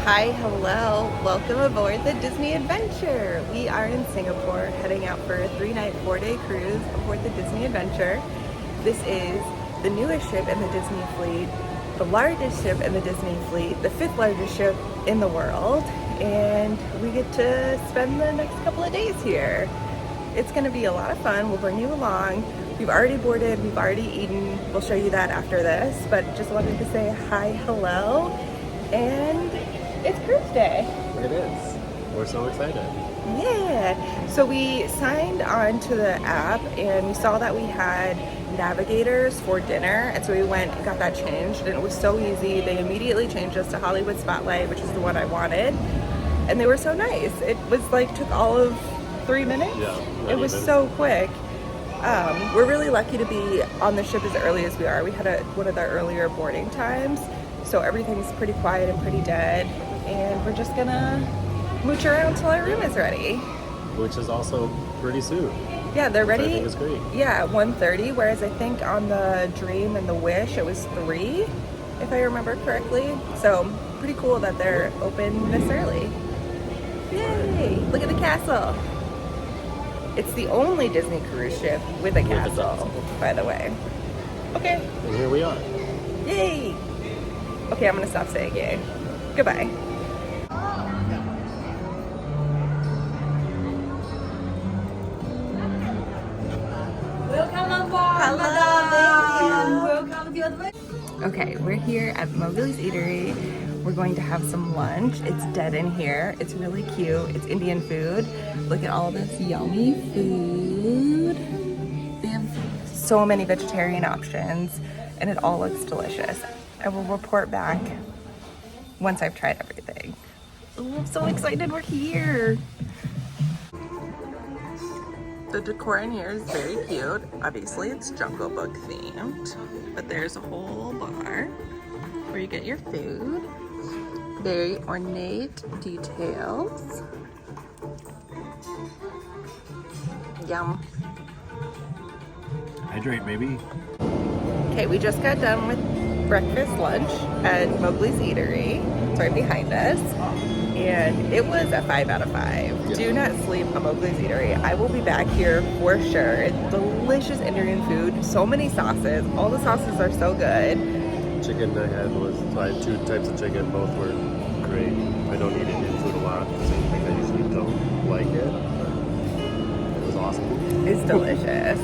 Hi, hello. Welcome aboard the Disney Adventure. We are in Singapore heading out for a 3-night, 4-day cruise aboard the Disney Adventure. This is the newest ship in the Disney fleet, the largest ship in the Disney fleet, the 5th largest ship in the world, and we get to spend the next couple of days here. It's going to be a lot of fun. We'll bring you along. We've already boarded, we've already eaten. We'll show you that after this, but just wanted to say hi, hello, and it's cruise day. It is. We're so excited. Yeah. So we signed on to the app and we saw that we had navigators for dinner. And so we went and got that changed and it was so easy. They immediately changed us to Hollywood Spotlight, which is the one I wanted. And they were so nice. It was like, took all of 3 minutes. Yeah. It was so quick. We're really lucky to be on the ship as early as we are. We had one of the earlier boarding times. So everything's pretty quiet and pretty dead. And we're just gonna mooch around till our room is ready. Which is also pretty soon. Yeah, they're ready. I think it's great. Yeah, at 1:30, whereas I think on the Dream and the Wish it was 3, if I remember correctly. So pretty cool that they're open this early. Yay! Look at the castle. It's the only Disney cruise ship with a castle, by the way. Okay. And here we are. Yay! Okay, I'm gonna stop saying yay. Goodbye. Welcome on board, Hello. Welcome to Adventure. Okay, we're here at Mowgli's Eatery. We're going to have some lunch. It's dead in here. It's really cute. It's Indian food. Look at all this yummy food. They have so many vegetarian options and it all looks delicious. I will report back once I've tried everything. Ooh, I'm so excited we're here. The decor in here is very cute. Obviously it's Jungle Book themed, but there's a whole bar where you get your food. Very ornate details. Yum. Hydrate, baby. Okay, we just got done with breakfast lunch at Mowgli's Eatery. It's right behind us. And it was a 5 out of 5. Yeah. Do not sleep at Mowgli's Eatery. I will be back here for sure. It's delicious Indian food. So many sauces. All the sauces are so good. Chicken I had 2 types of chicken. Both were great. I don't eat Indian food a lot. Same thing. I usually don't like it. But it was awesome. It's delicious.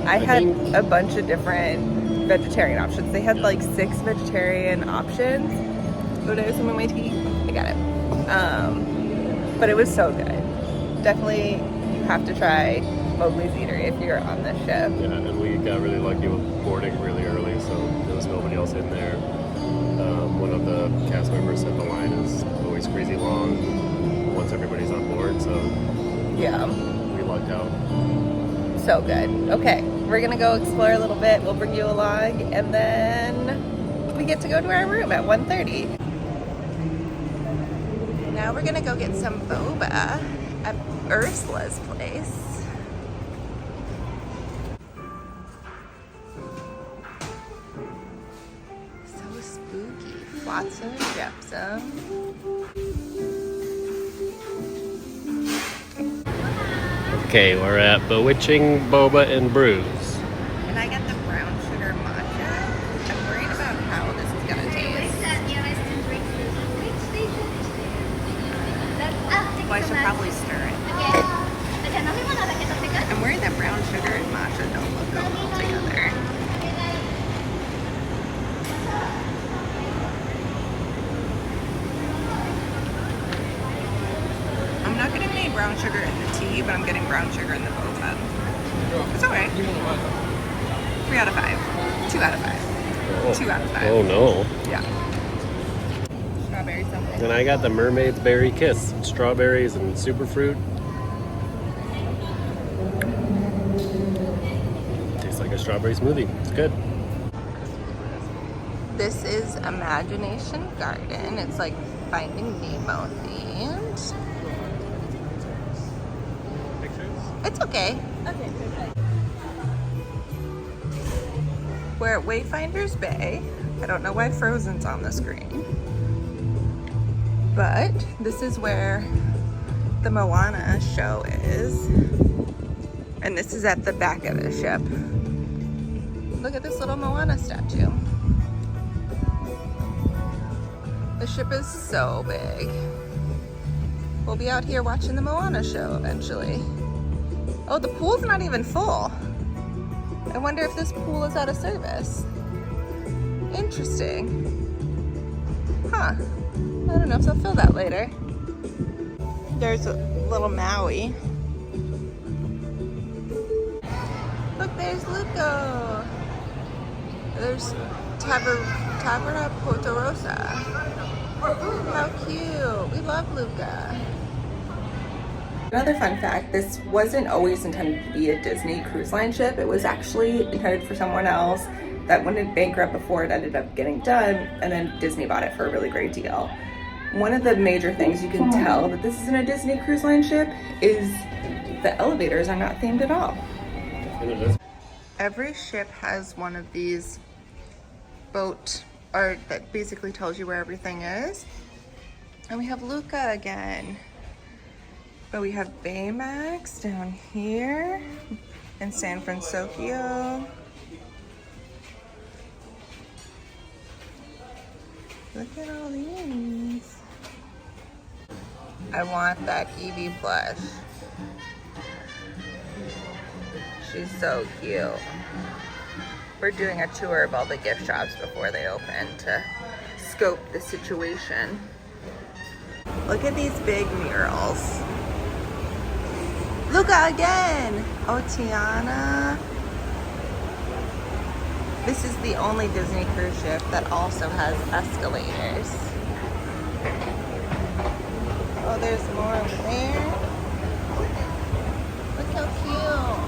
I had a bunch of different vegetarian options. They had like 6 vegetarian options. Oh, did I have some in my tea? I got it. But it was so good. Definitely, you have to try Mowgli's Eatery if you're on this ship. Yeah, and we got really lucky with boarding really early, so there was nobody else in there. One of the cast members said the line is always crazy long once everybody's on board, so Yeah, we lucked out. so good. Okay, we're gonna go explore a little bit. We'll bring you along, and then we get to go to our room at 1:30. Now we're gonna go get some boba at Ursula's place. So spooky. Flotsam and Jetsam. Okay, we're at Bewitching Boba and Brews. And I got the brown sugar matcha. I'm worried about how this is gonna taste. Well, I should probably stir it. I'm worried that brown sugar and matcha don't look go well together. I'm not getting any brown sugar in the tea, but I'm getting brown sugar in the boba. It's alright. 3 out of 5. 2 out of 5. Oh. 2 out of 5. Oh no. Yeah. Strawberry something. And I got the Mermaid's Berry Kiss. Strawberries and superfruit. Tastes like a strawberry smoothie. It's good. This is Imagination Garden. It's like Finding Nemo themed. Pictures? It's okay. Okay, perfect. We're at Wayfinder's Bay. I don't know why Frozen's on the screen. But this is where the Moana show is. And this is at the back of the ship. Look at this little Moana statue. The ship is so big. We'll be out here watching the Moana show eventually. Oh, the pool's not even full. I wonder if this pool is out of service. Interesting. Huh. I don't know if they'll fill that later. There's a little Maui. Look, there's Luca. There's Taverna Porto Rosa. How cute. We love Luca. Another fun fact, this wasn't always intended to be a Disney cruise line ship. It was actually intended for someone else that went bankrupt before it ended up getting done, and then Disney bought it for a really great deal. One of the major things you can tell that this isn't a Disney cruise line ship is the elevators are not themed at all. Every ship has one of these boat art that basically tells you where everything is. And we have Luca again. But we have Baymax down here in San Francisco. Look at all these. I want that Evie blush. She's so cute. We're doing a tour of all the gift shops before they open to scope the situation. Look at these big murals. Luca again! Oh, Tiana. This is the only Disney cruise ship that also has escalators. Oh, there's more over there. Look how cute.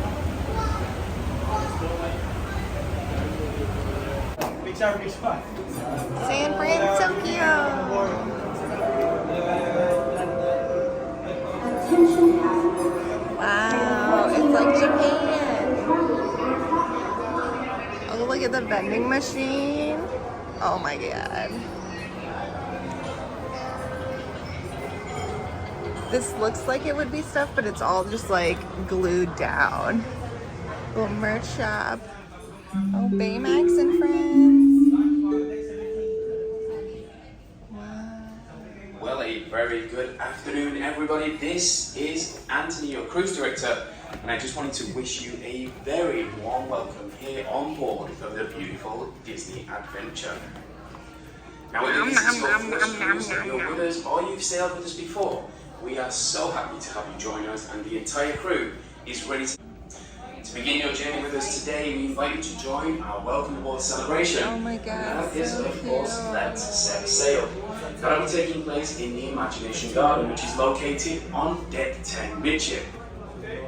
San Francisco. Wow, it's like Japan. Oh, look at the vending machine. Oh my god. This looks like it would be stuff, but it's all just like glued down. Little merch shop. Oh, Baymax and Friends. Well, a very good afternoon, everybody. This is Anthony, your cruise director, and I just wanted to wish you a very warm welcome here on board of the beautiful Disney Adventure. Now, whether this is your first cruise that you're with us or you've sailed with us before, we are so happy to have you join us, and the entire crew is ready to begin your journey with us today. We invite you to join our Welcome Aboard celebration. Oh my god, that is, so of course, Let's Set Sail. That will be taking place in the Imagination Garden, which is located on Deck 10 midship.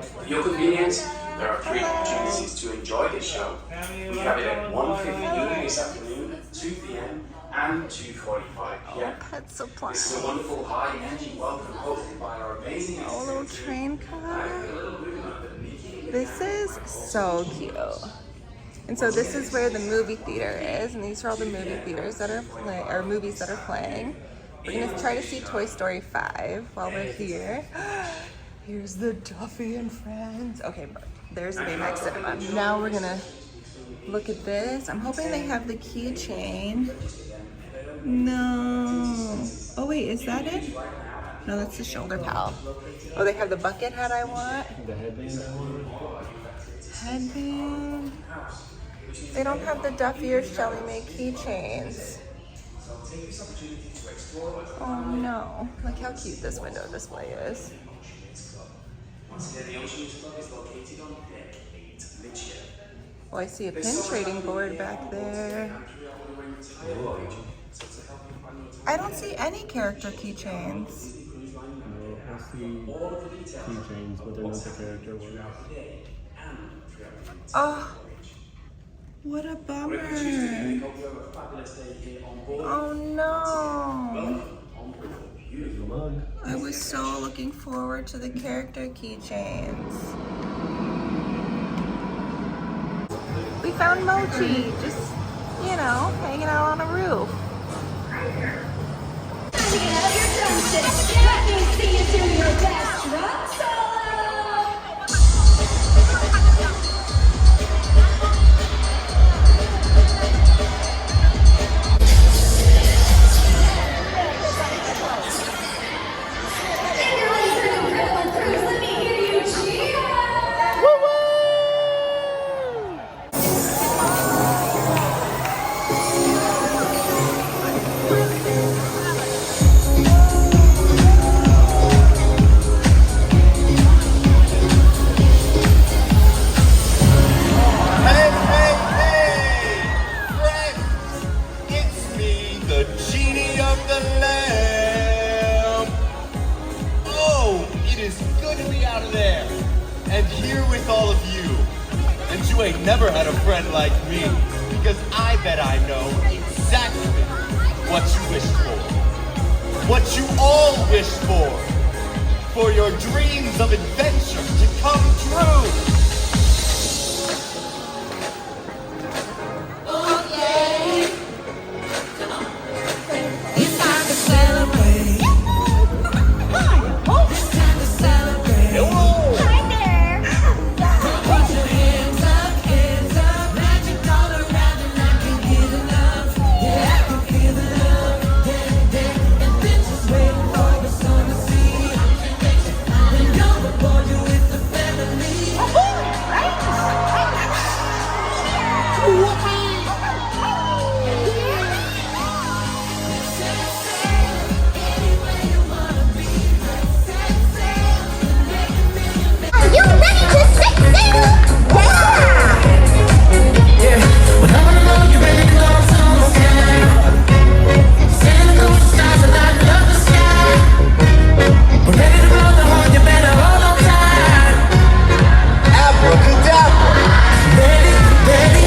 For your convenience, there are 3 opportunities to enjoy this show. We have it at 1:15 this afternoon, 2 p.m. and 2:45 p.m. Pet supply. This is a wonderful high-energy welcome hosted by our amazing Oh, little train car. This is so cute. And so this is where the movie theater is, and these are all the movie theaters that are movies that are playing. We're gonna try to see Toy Story 5 while we're here. Here's the Duffy and Friends. Okay, there's the Baymax Cinema. Now we're gonna look at this. I'm hoping they have the keychain. No. Oh wait, is that it? No, that's the shoulder pal. Oh, they have the bucket hat I want. The headband I want. Headband. They don't have the Duffy or Shelly Mae keychains. Oh no. Look how cute this window display is. Oh, I see a pin trading board back there. I don't see any character keychains. No, I see keychains, but they're not the character ones. Oh, what a bummer. Oh no. I was so looking forward to the character keychains. We found Mochi, just, you know, hanging out on a roof. Let me see you do your best rock solo. Let me hear you cheer. Hey, hey, hey! Friends! It's me, the genie of the lamp! Oh, it is good to be out of there and here with all of you. And you ain't never had a friend like me, because I bet I know exactly what you wish for. What you all wish for your dreams of adventure to come true. It's time to celebrate. It's time to celebrate. Hi there. Put your hands up, magic all around, and I can get enough. Yeah, I can feel the love. Yeah. Adventures waiting for the sun to see. And you're aboard, you with the family. Are you ready to set sail? Yeah! When I'm on the road, you're ready to go to the sky. Sailing through the stars and lighting up the sky. We're ready to blow the horn, you better hold on tight. Abracadabra! Ready, ready,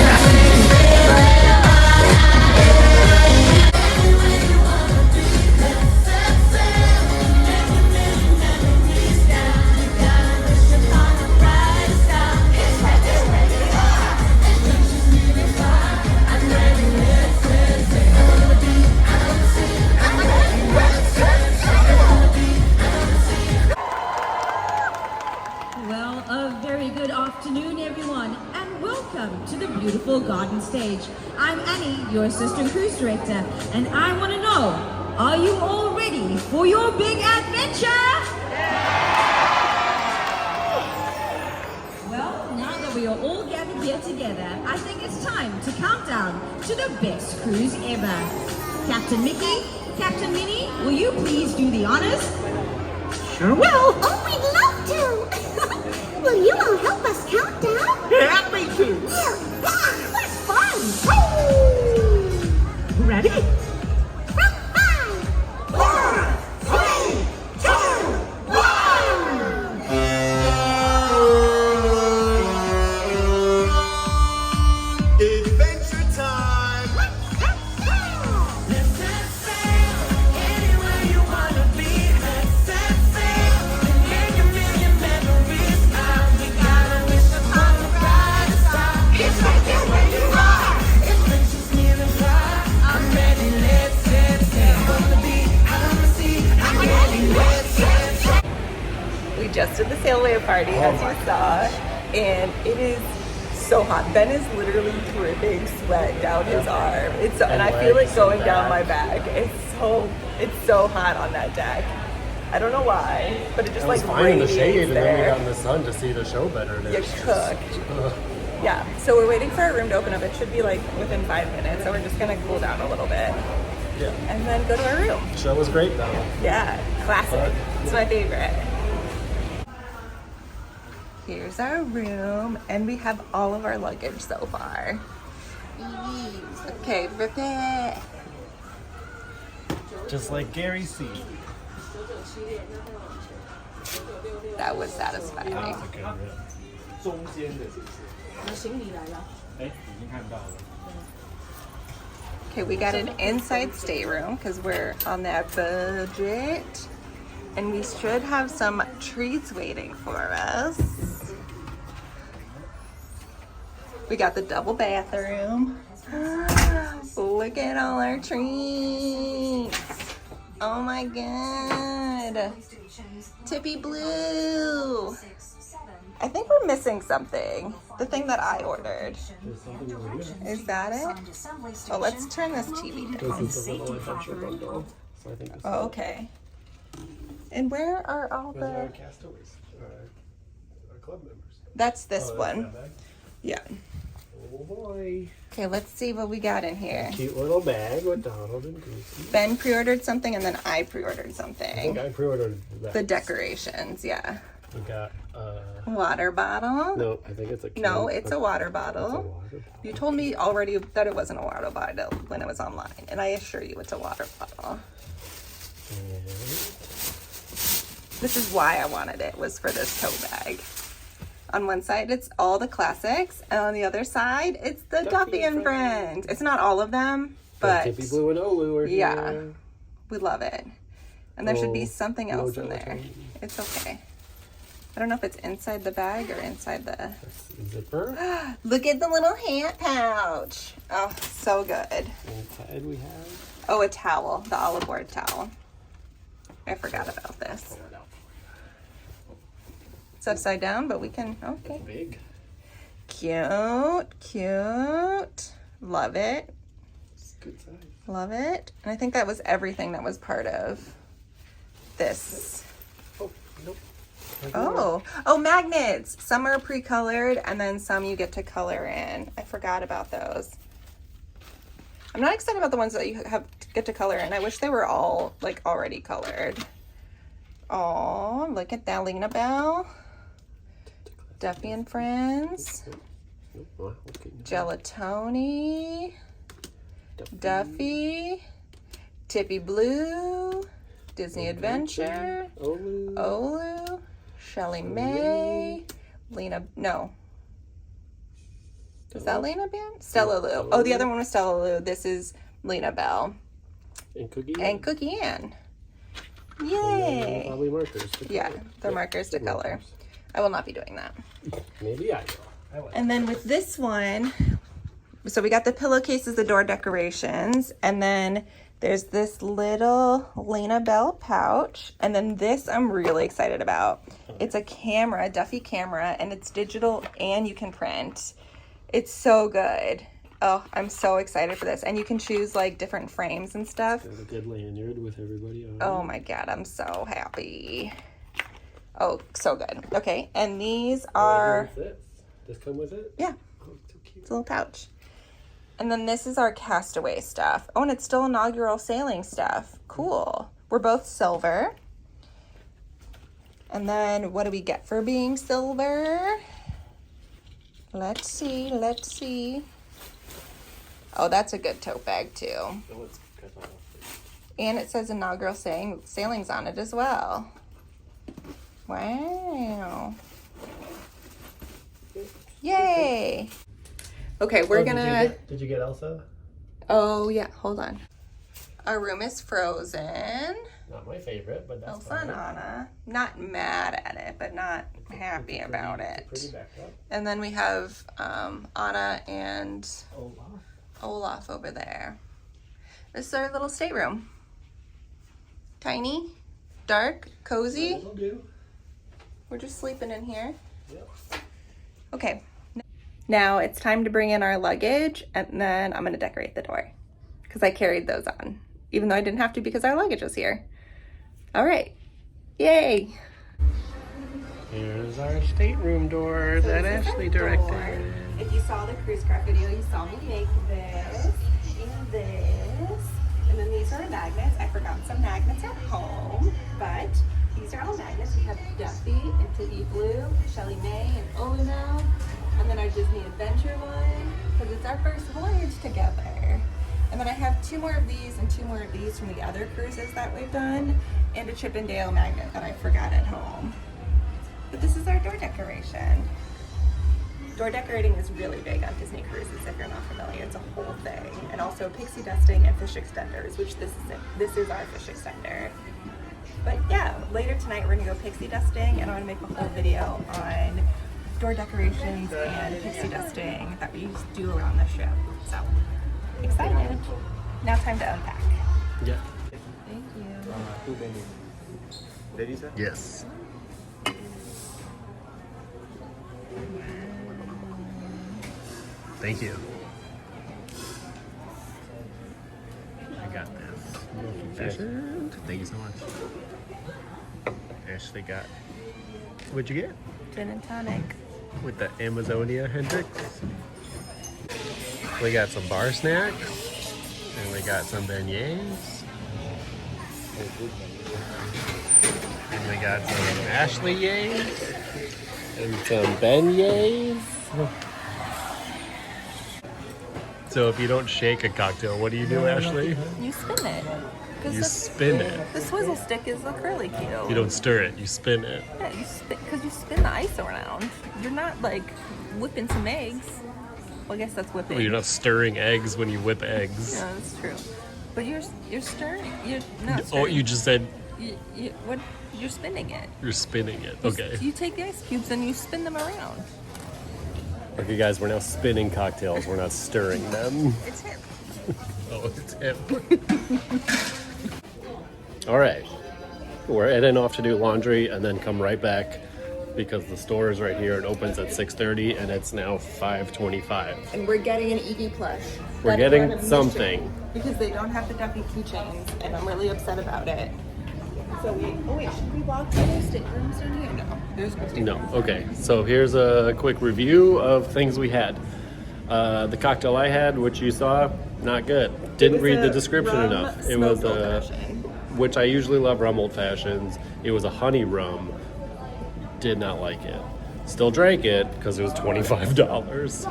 Well, a very good afternoon, everyone, and welcome to the beautiful garden stage. I'm Annie, your assistant cruise director, and I want to know, are you all ready for your big adventure? Well, now that we are all gathered here together, I think it's time to count down to the best cruise ever. Captain Mickey, Captain Minnie, will you please do the honors? Sure will. Oh, we'd love to. Will you all help us count down? happy to. What fun! Woo! Ready? From 5, 4, 3, 2, 1. Adventure time! Let's set sail anywhere you wanna be. Let's set sail and make a million memories. We gotta wish upon the brightest star. It's right there where you are. Adventure's near and far. I'm ready. Let's set sail. On the beat, out on the sea. I'm ready. Let's set sail. We just did the sailaway party, as you saw, and it is so hot. Ben is literally dripping sweat down his arm. And I feel it going down my back. It's so hot on that deck. I don't know why, but it just It was like fine in the radiates shade, and then we there. got in the sun to see the show better. And You it's just- cooked. Ugh. Yeah, so we're waiting for our room to open up. It should be like within 5 minutes, so we're just gonna cool down a little bit Yeah. and then go to our room. The show was great though. Yeah, classic. It's my favorite. Here's our room, and we have all of our luggage so far. Okay, rip it. Just like Gary C. That was satisfying. 中间的姐姐，哎，已经看到了。 Okay, we got an inside stateroom because we're on that budget. And we should have some treats waiting for us. We got the double bathroom. Look at all our treats. Oh my god. good. Tippy Blue. I think we're missing something. The thing that I ordered. Is that it? Oh, let's turn this TV down. This is the little adventure bundle. So I think this Oh, okay. And where are all Those are the... castaways, our club members. That's this Oh, that's one. that bag? Yeah. Oh boy. Okay, let's see what we got in here. Cute little bag with Donald and Goofy. Ben pre-ordered something and then I pre-ordered I think something. I pre-ordered that. The decorations, yeah. We got, Water bottle. no, I think it's a can. No, it's a water It's a bottle. water bottle. You told me already that it wasn't a water bottle when it was online, and I assure you it's a water bottle. And This is why I wanted it, was for this tote bag. On one side, it's all the classics, and on the other side, it's the Duffy and Friends. It's not all of them, but Tippy Blue and Olu are yeah, here. we love it. And there should be Oh, something no else in there. gelatin. It's okay. I don't know if it's inside the bag or inside the... That's the zipper. Look at the little hand pouch. Oh, so good. Inside we have. Oh, a towel, the olive board towel. I forgot about this. Pull it out. It's upside down, but we can, okay. It's big. Cute, cute. Love it, It's good size. love it. And I think that was everything that was part of this. Oh, nope. Oh, magnets. Some are pre-colored and then some you get to color in. I forgot about those. I'm not excited about the ones that you get to color in. I wish they were all like already colored. Oh, look at that, Lena Bell. Duffy and Friends. Nope. Well, okay. Gelatoni. Duffy. Tippy Blue. Disney Adventure. Olu. Olu. Shelly May. Lena, no. Is that Lena Band? Stella Lou. Oh, the other one was Stella Lou. This is Lena Bell. And Cookie. And Cookie Ann. And Yay. probably markers. To Yeah, color. they're Yep, markers to they're color. markers. I will not be doing that. Maybe I will. I like And then with this one, so we got the pillowcases, the door decorations, and then there's this little Lena Bell pouch. And then this I'm really excited about. It's a camera, Duffy camera, and it's digital and you can print. It's so good. Oh, I'm so excited for this. And you can choose like different frames and stuff. Got a good lanyard with everybody on. Oh my God, I'm so happy. Oh, so good. Okay, and these are, This come with it? yeah, Oh, it's so cute. it's a little pouch. And then this is our castaway stuff. Oh, and it's still inaugural sailing stuff. Cool. We're both silver. And then what do we get for being silver? Let's see, let's see. Oh, that's a good tote bag too. Oh, it's cut off. And it says inaugural sailings on it as well. Wow. Yay. Okay, we're gonna... Did you get Elsa? Oh, yeah, hold on. Our room is frozen. Not my favorite, but that's Elsa fine. and Anna. Not mad at it, but not happy about it. Pretty backdrop. And then we have Anna and Oh, wow. Olaf over there. This is our little stateroom. Tiny, dark, cozy. That'll do. We're just sleeping in here. Yep. Okay. Now it's time to bring in our luggage, and then I'm gonna decorate the door because I carried those on, even though I didn't have to because our luggage was here. All right. Yay. Here's our stateroom door that Ashley directed. If you saw the cruise craft video, you saw me make this and this. And then these are magnets. I forgot some magnets at home, but these are all magnets. We have Duffy and Tippy Blue, Shelly May and Olu now. And then our Disney Adventure one, because it's our first voyage together. And then I have 2 more of these and 2 more of these from the other cruises that we've done, and a Chip and Dale magnet that I forgot at home. But this is our door decoration. Door decorating is really big on Disney cruises if you're not familiar. It's a whole thing. And also pixie dusting and fish extenders, which this is it. This is our fish extender. But yeah, later tonight we're gonna go pixie dusting, and I'm gonna make a whole video on door decorations and pixie dusting that we do around the ship. So excited. Now time to unpack. Yeah. Thank you. Did you say? Yes. Thank you. I got this. Thank you so much. Ashley got. What'd you get? Gin and tonic. With the Amazonia Hendrix. We got some bar snacks. And we got some beignets. And we got some Ashley yays. And some beignets. So if you don't shake a cocktail, what do you do, Ashley? You spin it. 'Cause You the- spin it. The swizzle stick is the curly cue. You don't stir it, you spin it. Yeah, you spin because you spin the ice around. You're not like whipping some eggs. Well, I guess that's whipping. Well, you're not stirring eggs when you whip eggs. Yeah, that's true. But you're stirring. You're not Oh, stirring. you just said What? You're spinning it. you're spinning it. Okay. You take the ice cubes and you spin them around. Okay, guys, we're now spinning cocktails. We're not stirring them. It's hip. Oh, it's hip. All right. We're heading off to do laundry and then come right back because the store is right here. It opens at 6:30 and it's now 5:25. And we're getting an Eevee plush. We're That getting is on a something. mission because they don't have the Duffy keychains, and I'm really upset about it. So should we walk to the staterooms down here? No, there's no staterooms. No. Okay. So here's a quick review of things we had. The cocktail I had, which you saw, not good. Didn't read the description enough. It was which I usually love rum old fashions. It was a honey rum. Did not like it. Still drank it because it was $25.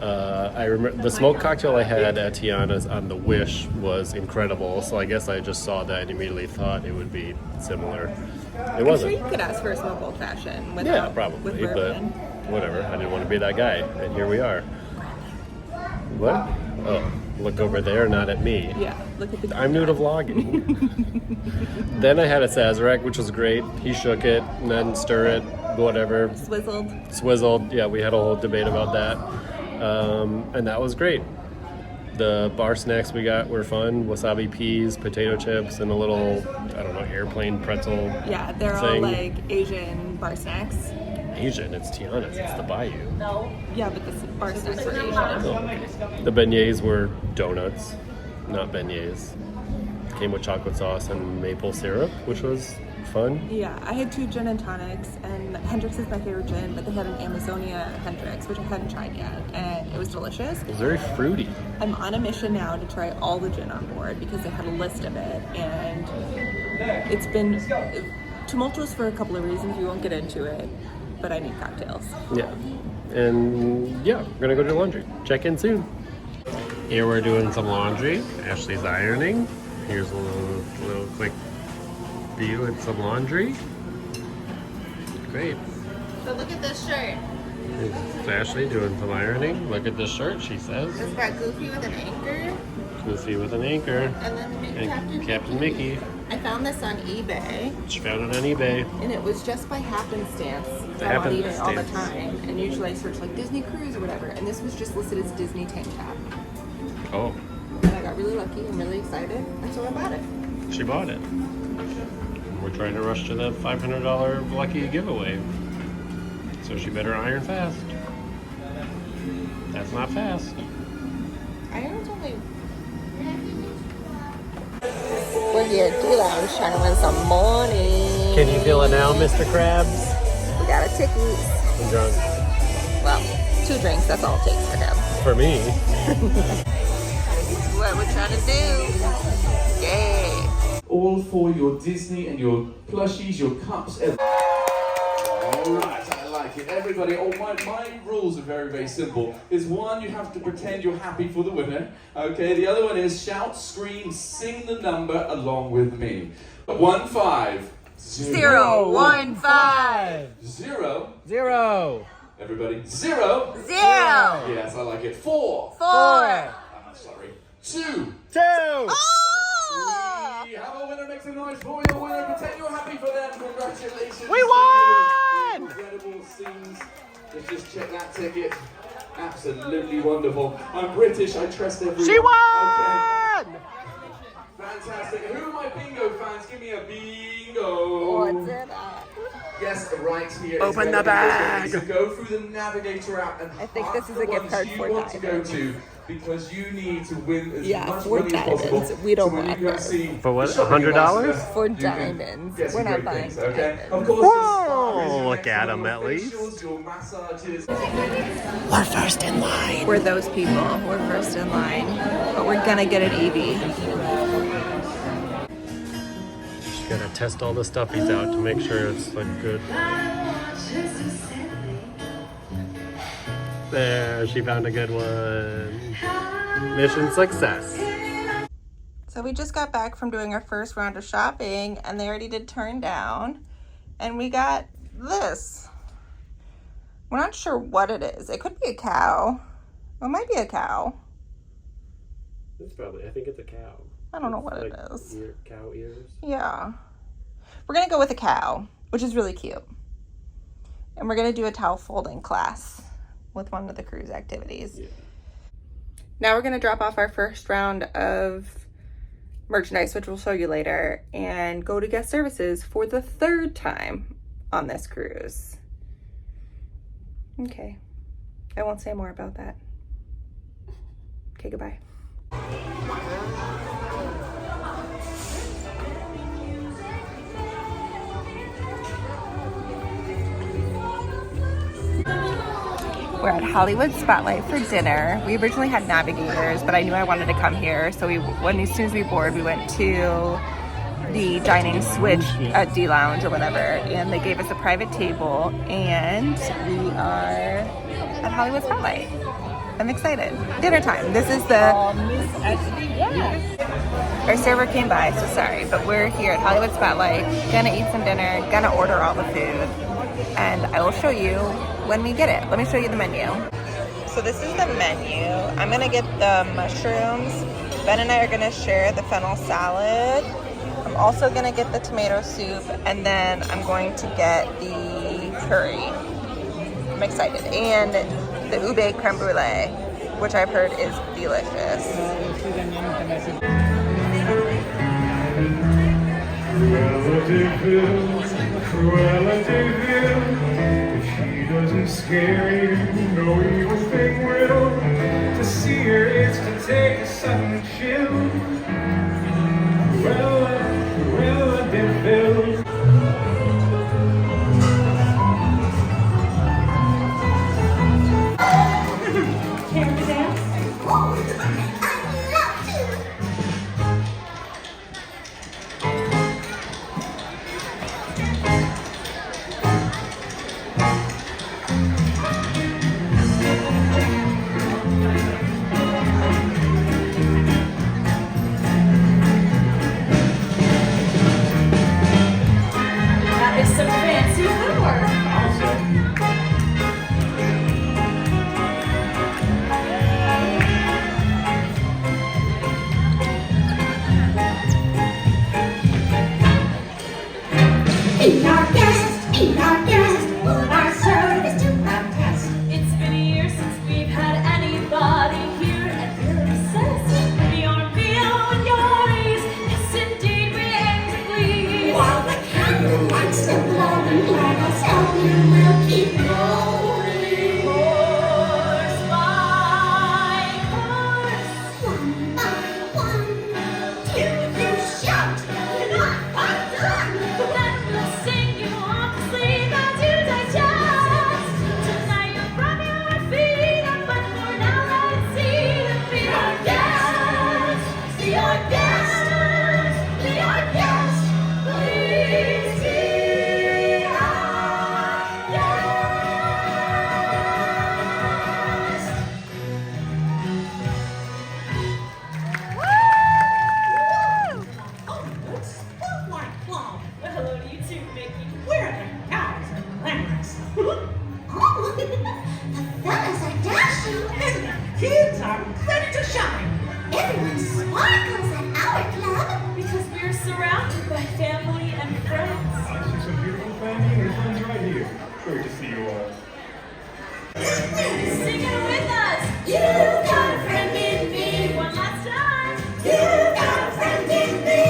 I remember the smoked cocktail I had at Tiana's on the Wish was incredible. So I guess I just saw that and immediately thought it would be similar. It I'm sure wasn't. you could ask for a smoke old fashioned. Yeah, probably, but whatever. I didn't want to be that guy, and here we are. What? Oh, look over there, not at me. Yeah, look at the. I'm new to vlogging. Then I had a Sazerac, which was great. He shook it and then stir it, whatever. Swizzled. Yeah, we had a whole debate about that. And that was great. The bar snacks we got were fun. Wasabi peas, potato chips, and a little, I don't know, airplane pretzel. Yeah, they're all thing. like Asian bar snacks. Asian, it's Tiana's, it's the Bayou. Yeah, but the bar snacks are Asian. The beignets were donuts, not beignets. Came with chocolate sauce and maple syrup, which was fun. Yeah, I had 2 gin and tonics, and Hendrix is my favorite gin, but they had an Amazonia Hendrix, which I hadn't tried yet, and it was delicious. It was very fruity. I'm on a mission now to try all the gin on board because they had a list of it, and it's been tumultuous for a couple of reasons. We won't get into it, but I need cocktails. Yeah. And yeah, we're gonna go do laundry. Check in soon. Here we're doing some laundry. Ashley's ironing. Here's a little quick view and some laundry. Great. So look at this shirt. It's Ashley doing some ironing. Look at this shirt, she says. It's got Goofy with an anchor, Goofy with an anchor. and then And Captain Mickey. I found this on eBay, She found it on eBay. and it was just by happenstance. I'm on eBay all the Happenstance. time, and usually I search like Disney cruise or whatever, and this was just listed as Disney tank top. Oh, And I got really lucky. I'm really excited, and so I bought it. she bought it. We're trying to rush to the $500 lucky giveaway. So she better iron fast. That's not fast. Iron's only. We're here at D-Lounge trying to win some money. Can you feel it now, Mr. Krabs? We got a ticket. I'm drunk. Well, 2 drinks, that's all it takes for him. For me. This is what we're trying to do. Yay. All for your Disney and your plushies, your cups. Alright, I like it. Everybody, my rules are very, very simple. Is one, you have to pretend you're happy for the winner. Okay, the other one is shout, scream, sing the number along with me. 1 5 0 1 5 0 Everybody, 0 0 Yes, I like it. 4 4 Sorry. 2 Oh! Have a winner, make some noise for your winner. Pretend you're happy for them. Congratulations. We won! Incredible scenes. Let's just check that ticket. Absolutely wonderful. I'm British. I trust everyone. She won! Okay. Fantastic. Who are my bingo fans? Give me a bingo. what's it at? Yes, right here. is Open where the everything bag. is. So go through the navigator app and I think mark this is the a gift ones card you for want to go diamonds. to because you need to win as Yeah, much for money as possible. diamonds. We don't so when want you go those. see For what, the shopping $100? master, For you can diamonds. get some We're not great buying things, okay? diamonds. Of course, Whoa, the spa is your look next at 'em level at of least. facials, your massages. We're first in line. We're those people. We're first in line. But we're gonna get an EV. Just gotta test all the stuffies out to make sure it's like good. There, she found a good one. Mission success. So we just got back from doing our first round of shopping and they already did turn down. And we got this. We're not sure what it is. It could be a cow. It might be a cow. It's probably, I think it's a cow. I don't know It's what like it is. Cow ears. Yeah. We're gonna go with a cow, which is really cute. And we're gonna do a towel folding class with one of the cruise activities. Yeah. Now we're gonna drop off our first round of merchandise, which we'll show you later, and go to guest services for the third time on this cruise. Okay. I won't say more about that. Okay, goodbye. We're at Hollywood Spotlight for dinner. We originally had navigators, but I knew I wanted to come here. So as soon as we boarded, we went to the dining switch at D Lounge or whatever, and they gave us a private table, and we are at Hollywood Spotlight. I'm excited. Dinner time. This is the... Our server came by, so sorry, but we're here at Hollywood Spotlight, gonna eat some dinner, gonna order all the food, and I will show you when we get it. Let me show you the menu. So this is the menu. I'm gonna get the mushrooms. Ben and I are gonna share the fennel salad. I'm also gonna get the tomato soup, and then I'm going to get the curry. I'm excited. And the ube creme brulee, which I've heard is delicious. Cruella de Vil, if she doesn't scare you, no evil thing will. To see her is to take a sudden chill. Cruella de Vil. Care to dance? Oh, I'd love to. That is some fancy footwork. Eat our guest, eat our guest, put our service to the test. It's been a year since we've had anybody here, and we're obsessed with your meal and yours. Yes, indeed, we aim to please. While the candlelight still glowing, let us help you, we'll keep going. Course by course. One by one, till you shout, not undone. Then we'll sing you off to sleep as you digest. Tonight you brought me on our feet, but for now let's see them be our guests. Be our guests. Be our guests. Please be our guests. Oh, good spotlight club. Well, hello to you too, Mickey. Where are the cows and lemons? Oh, the fellas are dashing and the kids are ready to shine. Everyone sparkles at our club. Because we're surrounded by family and friends. I see some beautiful family and friends right here. Great to see you all. Sing it with us. You've got a friend in me. One last time. You've got a friend in me.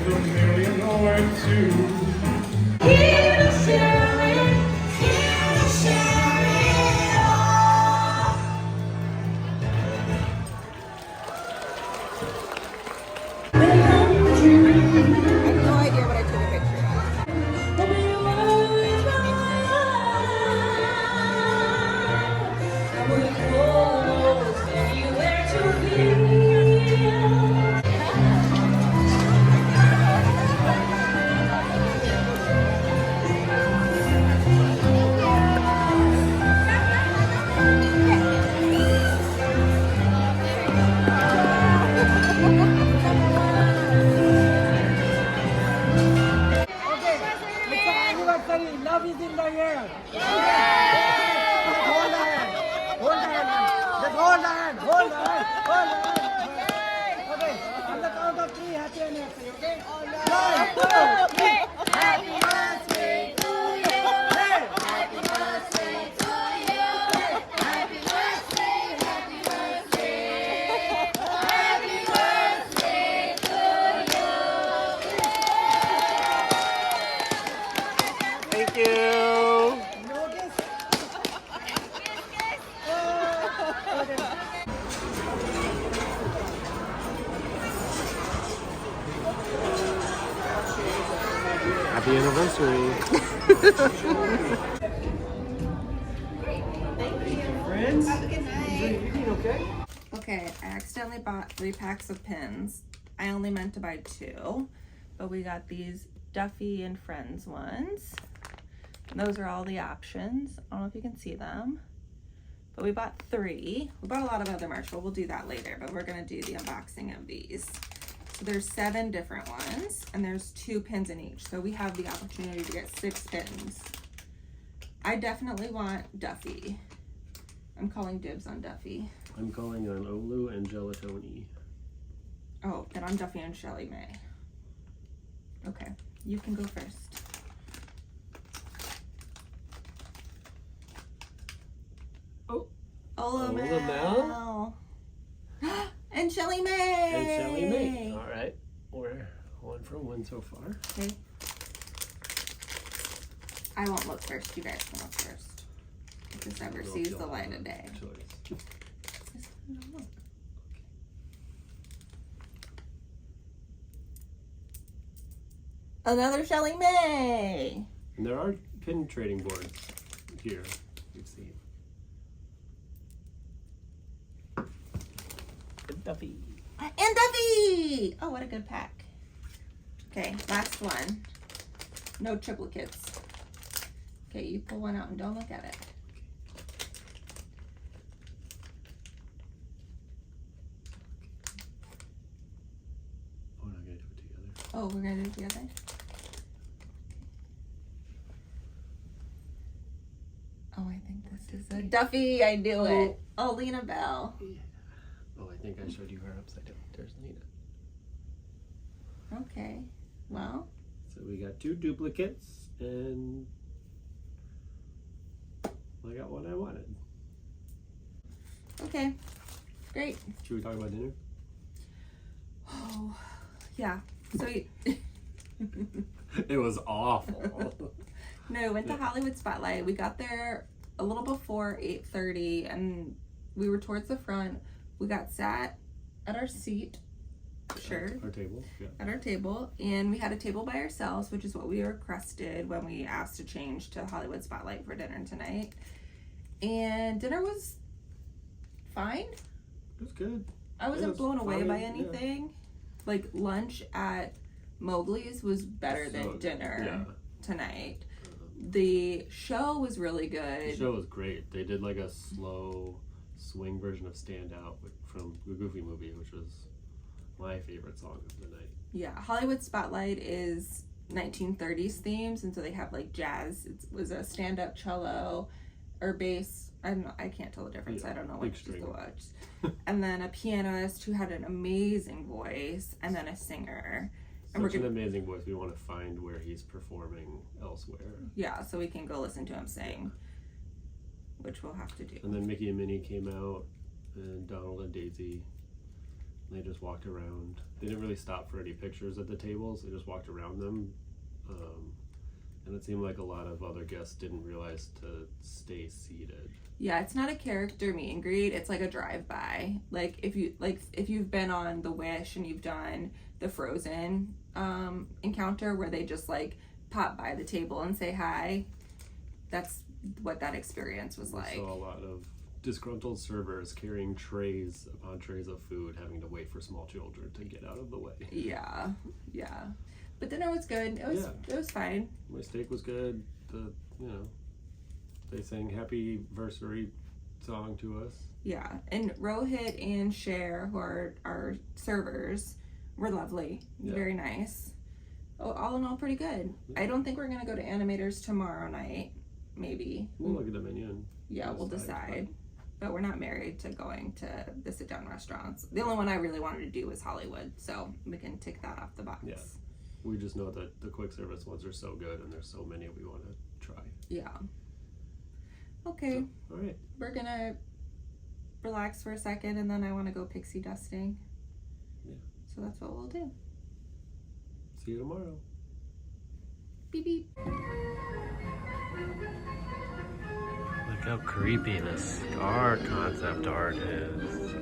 with a million or two. Here to share it, here to share it all. I have no idea what I took a picture of. Love is in the air. Hold the hand. Hold the hand. Just hold the hand. Hold the hand. Hold the hand. Okay. On the count of 3, happy anniversary. Okay. 1, 2, 3. Happy birthday to you. Happy birthday to you. Happy birthday. Happy birthday. Happy birthday to you. Thank you. Happy anniversary. Friends. Have a good night. Okay. Okay, I accidentally bought 3 packs of pins. I only meant to buy 2, but we got these Duffy and Friends ones. And those are all the options. I don't know if you can see them, but we bought 3. We bought a lot of other merch, but we'll do that later, but we're gonna do the unboxing of these. So there's 7 different ones, and there's 2 pins in each. So we have the opportunity to get 6 pins. I definitely want Duffy. I'm calling dibs on Duffy. I'm calling on Olu and Gelatoni. Oh, then I'm Duffy and Shelly May. Okay, you can go first. Oh, Olamel. And Shelly May. and Shelly May. All right, we're 1 from 1 so far. Okay. I won't look first. You guys can look first. If this ever sees the light of day. Choice. Another Shelly May. And there are pin trading boards here. You've seen. Duffy. And Duffy. Oh, what a good pack. Okay, last one. No triplicates. Okay, you pull one out and don't look at it. Oh, I'm gonna do it together. Oh, we're gonna do it together? Oh, I think this is a Duffy. I do it. Oh, Lena Bell. Oh, I think I showed you her upside down. There's Lena. Okay. Well, So we got 2 duplicates, and I got what I wanted. okay. Great. Should we talk about dinner? Oh, yeah. So, It was awful. no, we went to Hollywood Spotlight. We got there a little before 8:30, and we were towards the front. We got sat at our seat, sure, Our table. Yeah. at our table, and we had a table by ourselves, which is what we requested when we asked to change to Hollywood Spotlight for dinner tonight. And dinner was fine. It was good. I wasn't was blown away fine, by yeah. anything. Like, lunch at Mowgli's was better than So, dinner yeah. tonight. The show was really good. The show was great. They did like a slow swing version of Stand Out from the Goofy movie, which was my favorite song of the night. Yeah, Hollywood Spotlight is 1930s themes, and so they have like jazz. It was a stand-up cello or bass. I can't tell the difference. Yeah, I don't know big which is string. the which. And then a pianist who had an amazing voice, and then a singer. And Such we're an gonna, amazing voice. We want to find where he's performing elsewhere. yeah, so we can go listen to him sing, which we'll have to do. And then Mickey and Minnie came out, and Donald and Daisy. They just walked around. They didn't really stop for any pictures at the tables. They just walked around them. And it seemed like a lot of other guests didn't realize to stay seated. Yeah, it's not a character meet and greet. It's like a drive-by. Like if you've been on the Wish and you've done the Frozen encounter where they just like pop by the table and say hi. That's what that experience was like. I saw a lot of disgruntled servers carrying trays upon trays of food, having to wait for small children to get out of the way. Yeah. But dinner was good. It was fine. My steak was good. They sang happy anniversary song to us. Yeah, and Rohit and Cher, who are our servers, were lovely. Yeah. Very nice. Oh, all in all, pretty good. I don't think we're gonna go to Animators tomorrow night. Maybe. We'll look at the menu and We'll decide. But we're not married to going to the sit-down restaurants. The only one I really wanted to do was Hollywood, so we can tick that off the box. Yeah. We just know that the quick service ones are so good, and there's so many we want to try. Yeah. Okay. So, all right. We're gonna relax for a second, and then I want to go pixie dusting. Yeah. So that's what we'll do. See you tomorrow. Beep beep. Look how creepy this scar concept art is.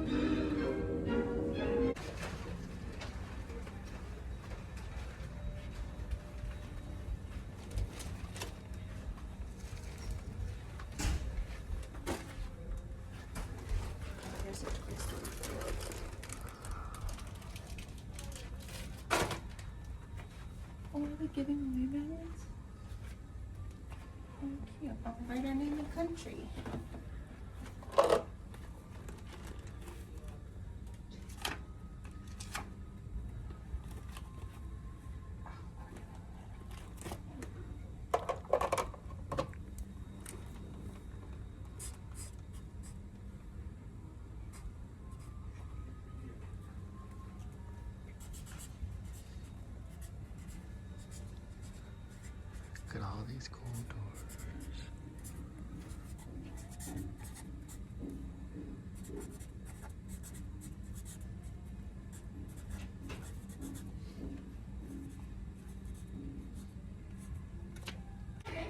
Oh, are we giving away balloons? Oh, cute. I'll write our name and country. Look at all these cool doors.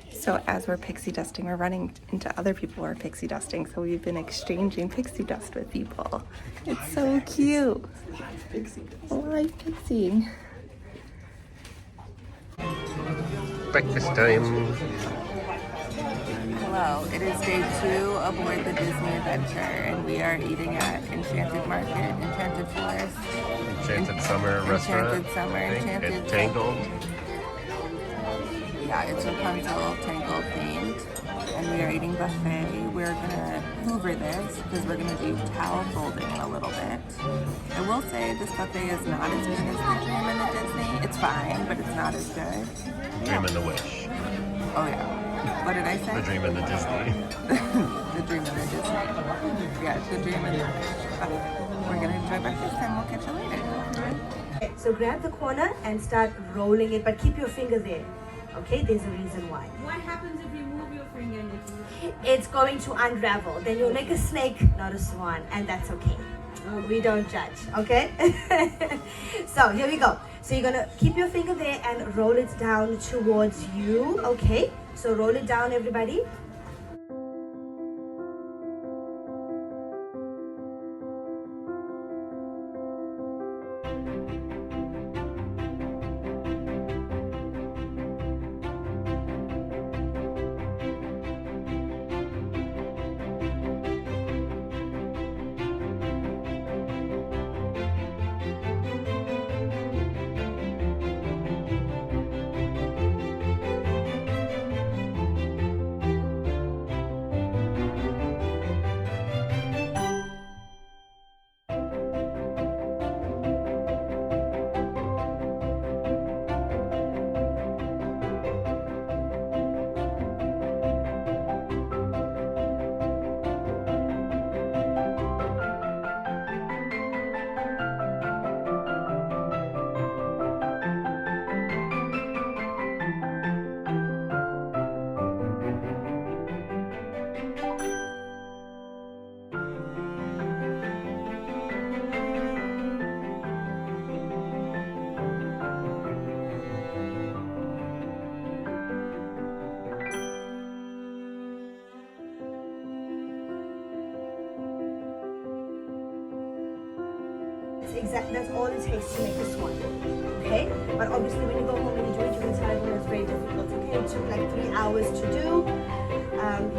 So as we're pixie dusting, we're running into other people who are pixie dusting. So we've been exchanging pixie dust with people. It's so cute. Live pixie. Breakfast time. Hello, it is day 2 aboard the Disney Adventure, and we are eating at Enchanted Market, Enchanted Forest, Enchanted Summer Restaurant. Enchanted Summer, I think. Enchanted It's Tangled. Yeah, it's Rapunzel Tangled themed, and we are eating buffet. We're gonna hoover this because we're gonna do towel folding in a little bit. I will say this buffet is not as good as the Dream and the Disney. It's fine, but it's not as good. Dream and the Wish. Oh yeah. What did I say? The Dream and the Disney. The Dream and the Disney. Yeah, the Dream and the Wish. We're gonna enjoy breakfast and we'll catch you later. So grab the corner and start rolling it, but keep your finger there. Okay, there's a reason why. What happens if you move your finger, Nikki? It's going to unravel. Then you'll make a snake, not a swan, and that's okay. We don't judge, okay? So here we go. So you're gonna keep your finger there and roll it down towards you, okay? So roll it down, everybody. that's all it takes to make this one. Okay? But obviously when you go home and you do it, you're gonna tell everyone it's very difficult. Okay, it took like 3 hours to do.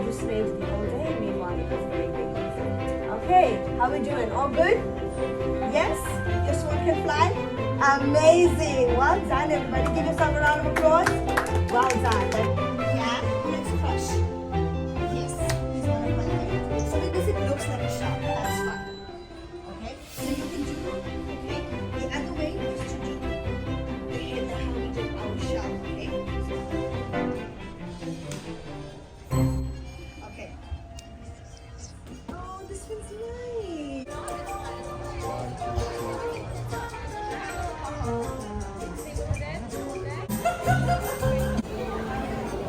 You slaved the whole day, meanwhile it was very, very easy. Okay, how we doing? All good? Yes? Your swan can fly? Amazing! Well done, everybody. Give yourself a round of applause. Well done. Yeah, let's crush. Yes, he's one of my favorites. So because it looks like a shell, that's fun. Okay, so you can do, okay, the other way is to do the head like how we did our shell, okay? Okay. Oh, this one's nice.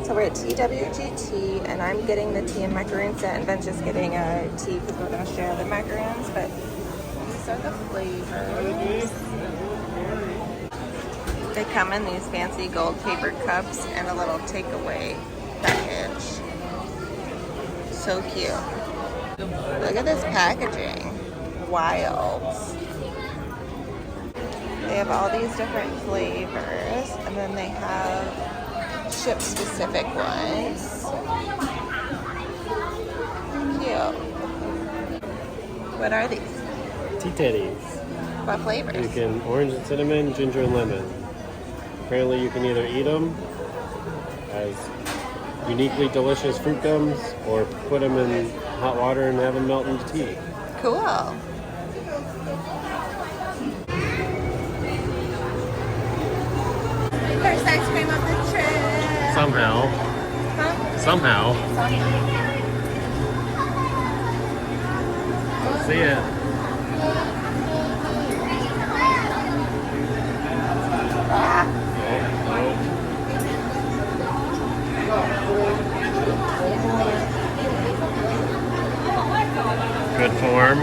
So we're at TWGT, and I'm getting the tea and macaroon set, and Ben's just getting a tea because we're going to share the macaroons, but these are the flavors. They come in these fancy gold paper cups and a little takeaway package. So cute. Look at this packaging. Wild. They have all these different flavors, and then they have ship specific ones. Cute. What are these? Tea teddies. What flavors? You can orange and cinnamon, ginger and lemon. Apparently you can either eat them as uniquely delicious fruit gums or put them in hot water and have them melt into tea. Cool. First ice cream of the trip. Somehow. Huh? Somehow. See ya. Good form.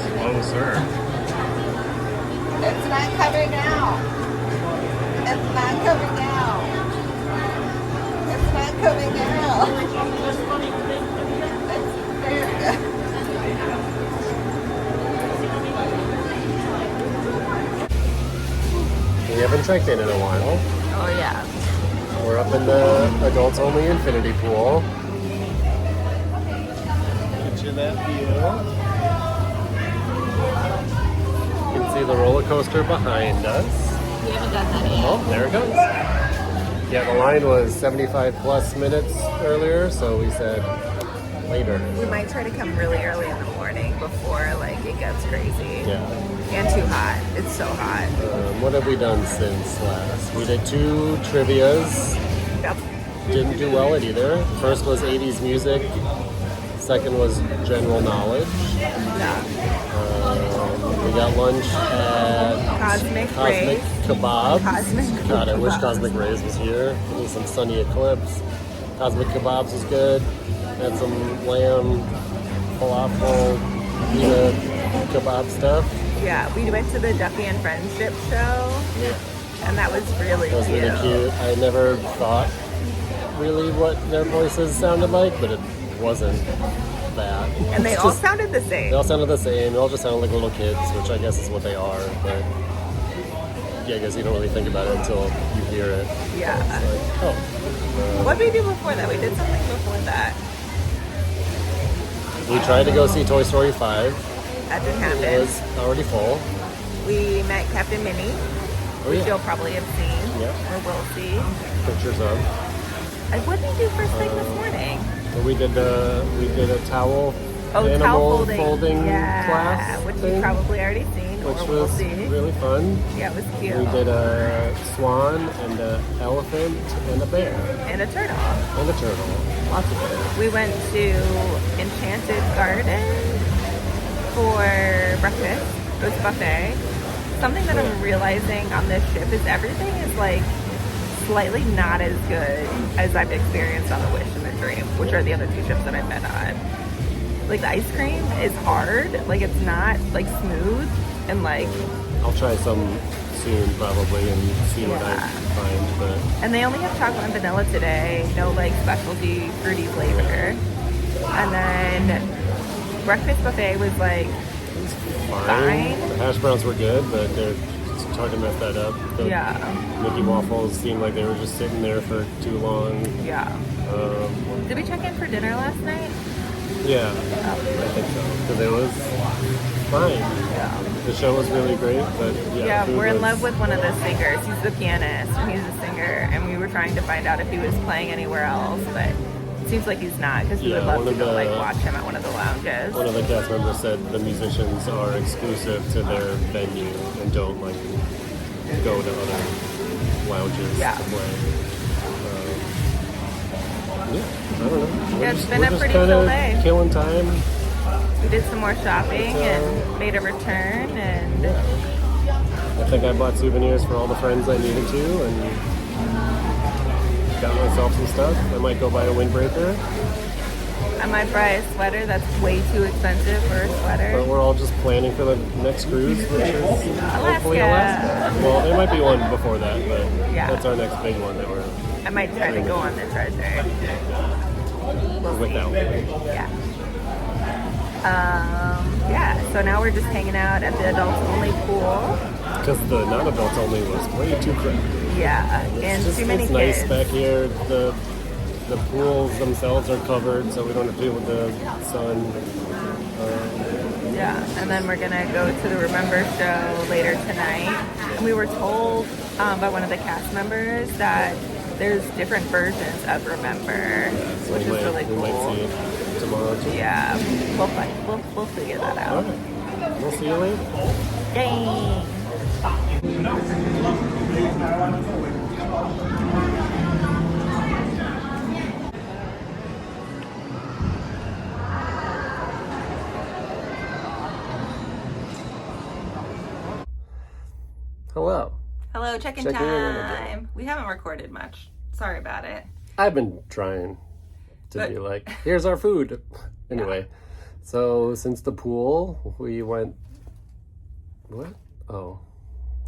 Slow serve. It's not coming out. It's not coming out. It's not coming out. It's very good. We haven't checked in a while. Oh yeah. We're up in the adults only infinity pool. Get you that view. You can see the roller coaster behind us. We haven't done that yet. Oh, there it goes. Yeah, the line was 75 plus minutes earlier, so we said later. We might try to come really early in the morning before like it gets crazy. Yeah. And too hot. It's so hot. What have we done since last? We did 2 trivias. Yep. Didn't do well at either. First was 80s music. Second was general knowledge. Yeah. We got lunch at Cosmic Rays. Kebabs. Cosmic God, I wish Kebabs. Cosmic Rays was here. It was some sunny eclipse. Cosmic Kebabs was good. Had some lamb, falafel, pita kebab stuff. Yeah, we went to the Duffy and Friends dip show, and that was really That was cute. really cute. I never thought really what their voices sounded like, but it wasn't that. And they It's all just- sounded the same. They all sounded the same. They all just sounded like little kids, which I guess is what they are. But yeah, I guess you don't really think about it until you hear it. Yeah. Like, oh. What did we do before that? We did something before that. We tried to go see Toy Story 5. That didn't It happen. was already full. We met Captain Minnie, Oh which yeah. you'll probably have seen Yeah. or will see. Pictures of. What did we do first thing this morning? So we did a towel Oh, animal towel folding yeah, class which thing, you've probably already seen which or will was see. really fun. Yeah, it was cute. We did a swan and an elephant and a bear And a turtle. and a turtle. Lots of bears. We went to Enchanted Garden for breakfast. It was a buffet. Something that I'm realizing on this ship is everything is like slightly not as good as I've experienced on the Wish and the Dream, which are the other 2 ships that I've been on. Like the ice cream is hard, like it's not like smooth and like, I'll try some soon probably and see what I Yeah. find. But and they only have chocolate and vanilla today, no like specialty fruity flavor. And then breakfast buffet was like fine. The hash browns were good, but they're hard to mess that up. The Mickey waffles seemed like they were just sitting there for too long. Yeah. Did we check in for dinner last night? Yeah, I think so. Because it was fine. Yeah. The show was really great, but Yeah, food we're in was- love with one of the singers. He's the pianist and he's the singer, and we were trying to find out if he was playing anywhere else, but it seems like he's not, because we would love to go like watch him at one of the lounges. One of the cast members said the musicians are exclusive to their venue and don't like go to other lounges to play. I don't know. Yeah, it's been we're a just pretty kinda chill day. Killing time. We did some more shopping and made a return, and I think I bought souvenirs for all the friends I needed to, and got myself some stuff. I might go buy a windbreaker. I might buy a sweater that's way too expensive for a sweater. But we're all just planning for the next cruise, which is hopefully Alaska. Well, there might be one before that, but that's our next big one that we're. I might try to go on the treasure. Without. Yeah. So now we're just hanging out at the adults only pool. Because the non-adults only was way too crowded. Yeah, and It's too many it's kids. nice back here. The pools themselves are covered, so we don't have to deal with the sun. Yeah, and then we're gonna go to the Remember show later tonight. And we were told by one of the cast members that there's different versions of Remember, which is really cool. We might see it tomorrow too. Yeah, we'll figure that out. All right. We'll see you later. Dang. Hello. Hello, check-in Checking in on the time. We haven't recorded much. Sorry about it. I've been trying to be like, here's our food. Anyway, so since the pool, we went. What? Oh,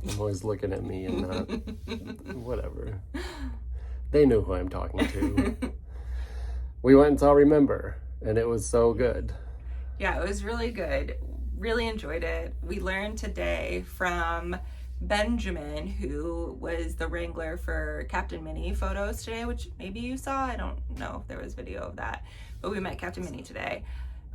I'm always looking at me and not. Whatever. They knew who I'm talking to. We went and saw Remember, and it was so good. Yeah, it was really good. Really enjoyed it. We learned today from Benjamin, who was the wrangler for Captain Minnie photos today, which maybe you saw. I don't know if there was video of that, but we met Captain Minnie today.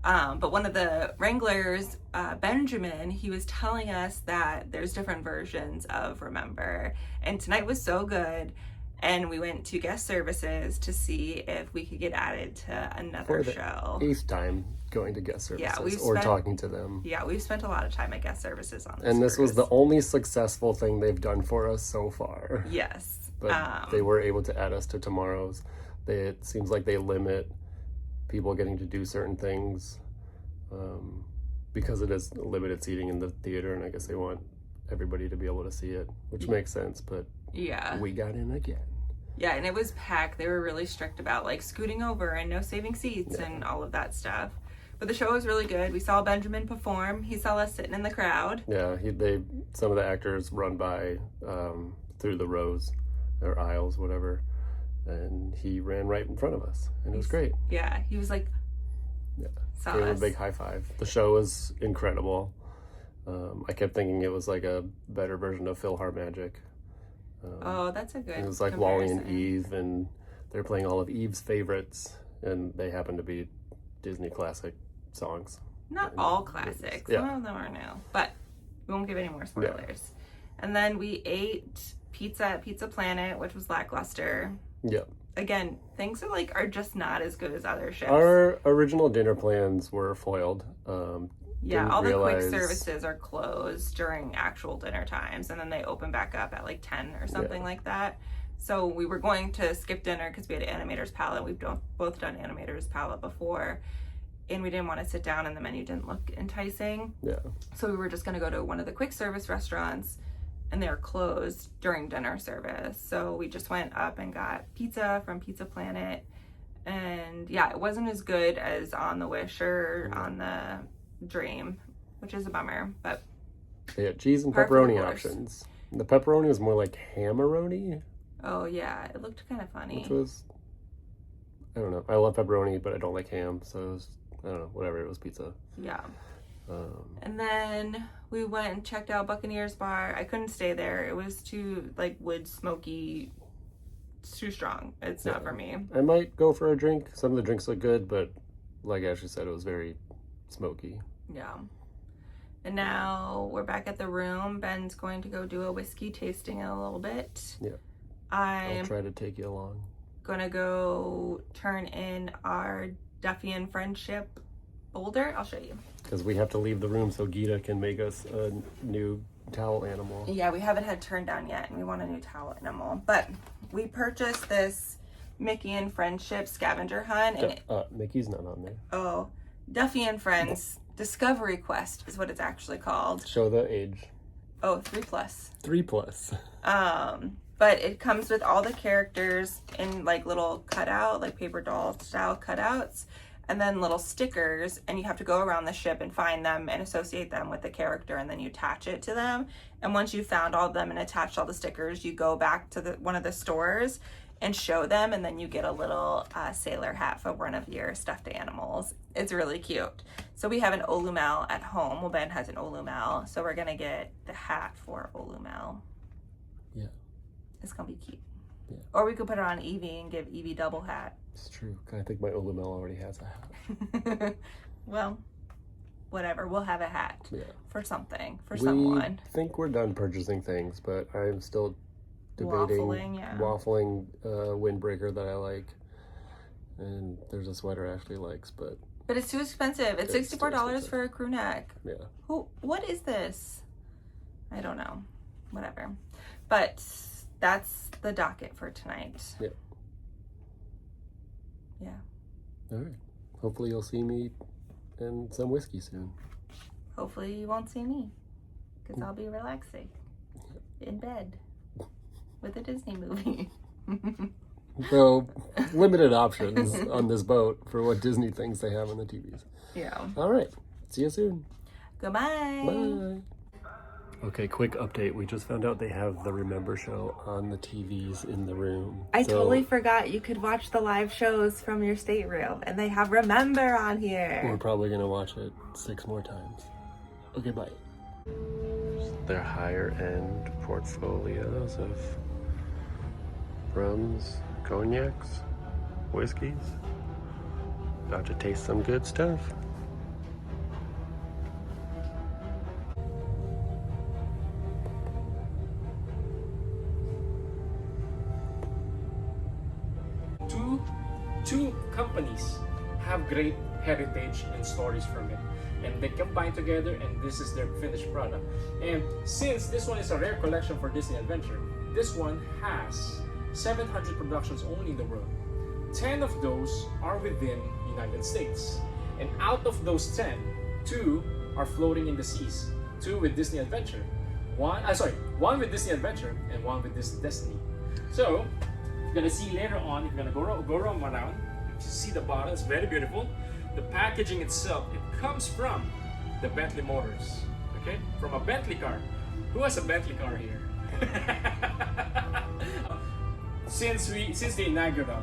But one of the wranglers, Benjamin, he was telling us that there's different versions of Remember, and tonight was so good. And we went to guest services to see if we could get added to another For the show. 8th time going to guest services or talking to them. Yeah, we've spent a lot of time at guest services on this. And this was cruise. the only successful thing they've done for us so far. Yes. But they were able to add us to tomorrow's. It seems like they limit people getting to do certain things because it is limited seating in the theater, and I guess they want everybody to be able to see it, which makes sense, but yeah, we got in again. Yeah, and it was packed. They were really strict about like scooting over and no saving seats and all of that stuff. But the show was really good. We saw Benjamin perform. He saw us sitting in the crowd. Yeah, some of the actors run by through the rows or aisles, whatever, and he ran right in front of us, and it was great. Yeah, he was like, Gave him a big high five. The show was incredible. I kept thinking it was like a better version of Phil Hart Magic. Oh, that's a good It was like Wally and Eve, and they're playing all of Eve's favorites, and they happen to be Disney classic songs. Not all classics. Some of them are new, but we won't give any more spoilers. And then we ate pizza at Pizza Planet, which was lackluster. Yep. Again, things are just not as good as other ships. Our original dinner plans were foiled. Yeah, all the quick services are closed during actual dinner times, and then they open back up at like 10 or something like that. So we were going to skip dinner because we had Animator's Palette. We've both done Animator's Palette before, and we didn't want to sit down and the menu didn't look enticing. Yeah. So we were just going to go to one of the quick service restaurants, and they were closed during dinner service. So we just went up and got pizza from Pizza Planet, and yeah, it wasn't as good as on the Wish or on the Dream, which is a bummer, but they had cheese and pepperoni options. The pepperoni was more like hammeroni. Oh yeah, it looked kind of funny. Which was, I don't know. I love pepperoni, but I don't like ham, so it was, I don't know, whatever. It was pizza. Yeah. And then we went and checked out Buccaneers Bar. I couldn't stay there. It was too like wood smoky. It's too strong. It's not for me. I might go for a drink. Some of the drinks look good, but like Ashley said, it was very smoky. Yeah. And now we're back at the room. Ben's going to go do a whiskey tasting in a little bit. Yeah. I'm I'll try to take you along. gonna go turn in our Duffy and Friendship folder. I'll show you. Because we have to leave the room so Gita can make us a new towel animal. Yeah, we haven't had turned down yet, and we want a new towel animal. But we purchased this Mickey and Friendship scavenger hunt, and Mickey's not on there. oh, Duffy and Friends Discovery Quest is what it's actually called. Show the age. Oh, 3+. 3+. But it comes with all the characters in like little cutout, like paper doll style cutouts, and then little stickers, and you have to go around the ship and find them and associate them with the character, and then you attach it to them. And once you've found all of them and attached all the stickers, you go back to one of the stores and show them, and then you get a little sailor hat for one of your stuffed animals. It's really cute. So we have an Olumel at home. Well, Ben has an Olumel, so we're gonna get the hat for Olumel. Yeah. It's gonna be cute. Yeah. Or we could put it on Evie and give Evie double hat. It's true. I think my Olumel already has a hat. Well, whatever. We'll have a hat for something, for We someone. think we're done purchasing things, but I'm still debating waffling windbreaker that I like. And there's a sweater Ashley likes, but it's too expensive. It's $64 for a crew neck. yeah. What is this? I don't know. Whatever. But that's the docket for tonight. Yeah. Yeah. All right. Hopefully you'll see me and some whiskey soon. Hopefully you won't see me, because I'll be relaxing in bed with a Disney movie. So, limited options on this boat for what Disney thinks they have on the TVs. Yeah. All right. See you soon. Goodbye. Bye. Okay, quick update. We just found out they have the Remember show on the TVs in the room. I totally forgot you could watch the live shows from your stateroom, and they have Remember on here. We're probably going to watch it 6 more times. Okay, bye. Their higher end portfolios of rums, cognacs, whiskeys. About to taste some good stuff. Two companies have great heritage and stories from it, and they combine together, and this is their finished product. And since this one is a rare collection for Disney Adventure, this one has 700 productions only in the world. 10 of those are within United States, and out of those 10, 2 are floating in the seas. 2 with Disney Adventure, one with Disney Adventure and 1 with Disney Destiny. So you're gonna see later on, if you're gonna go roam around, you see the bottle, it's very beautiful. The packaging itself, it comes from the Bentley Motors, okay? From a Bentley car. Who has a Bentley car here? Since the inaugural,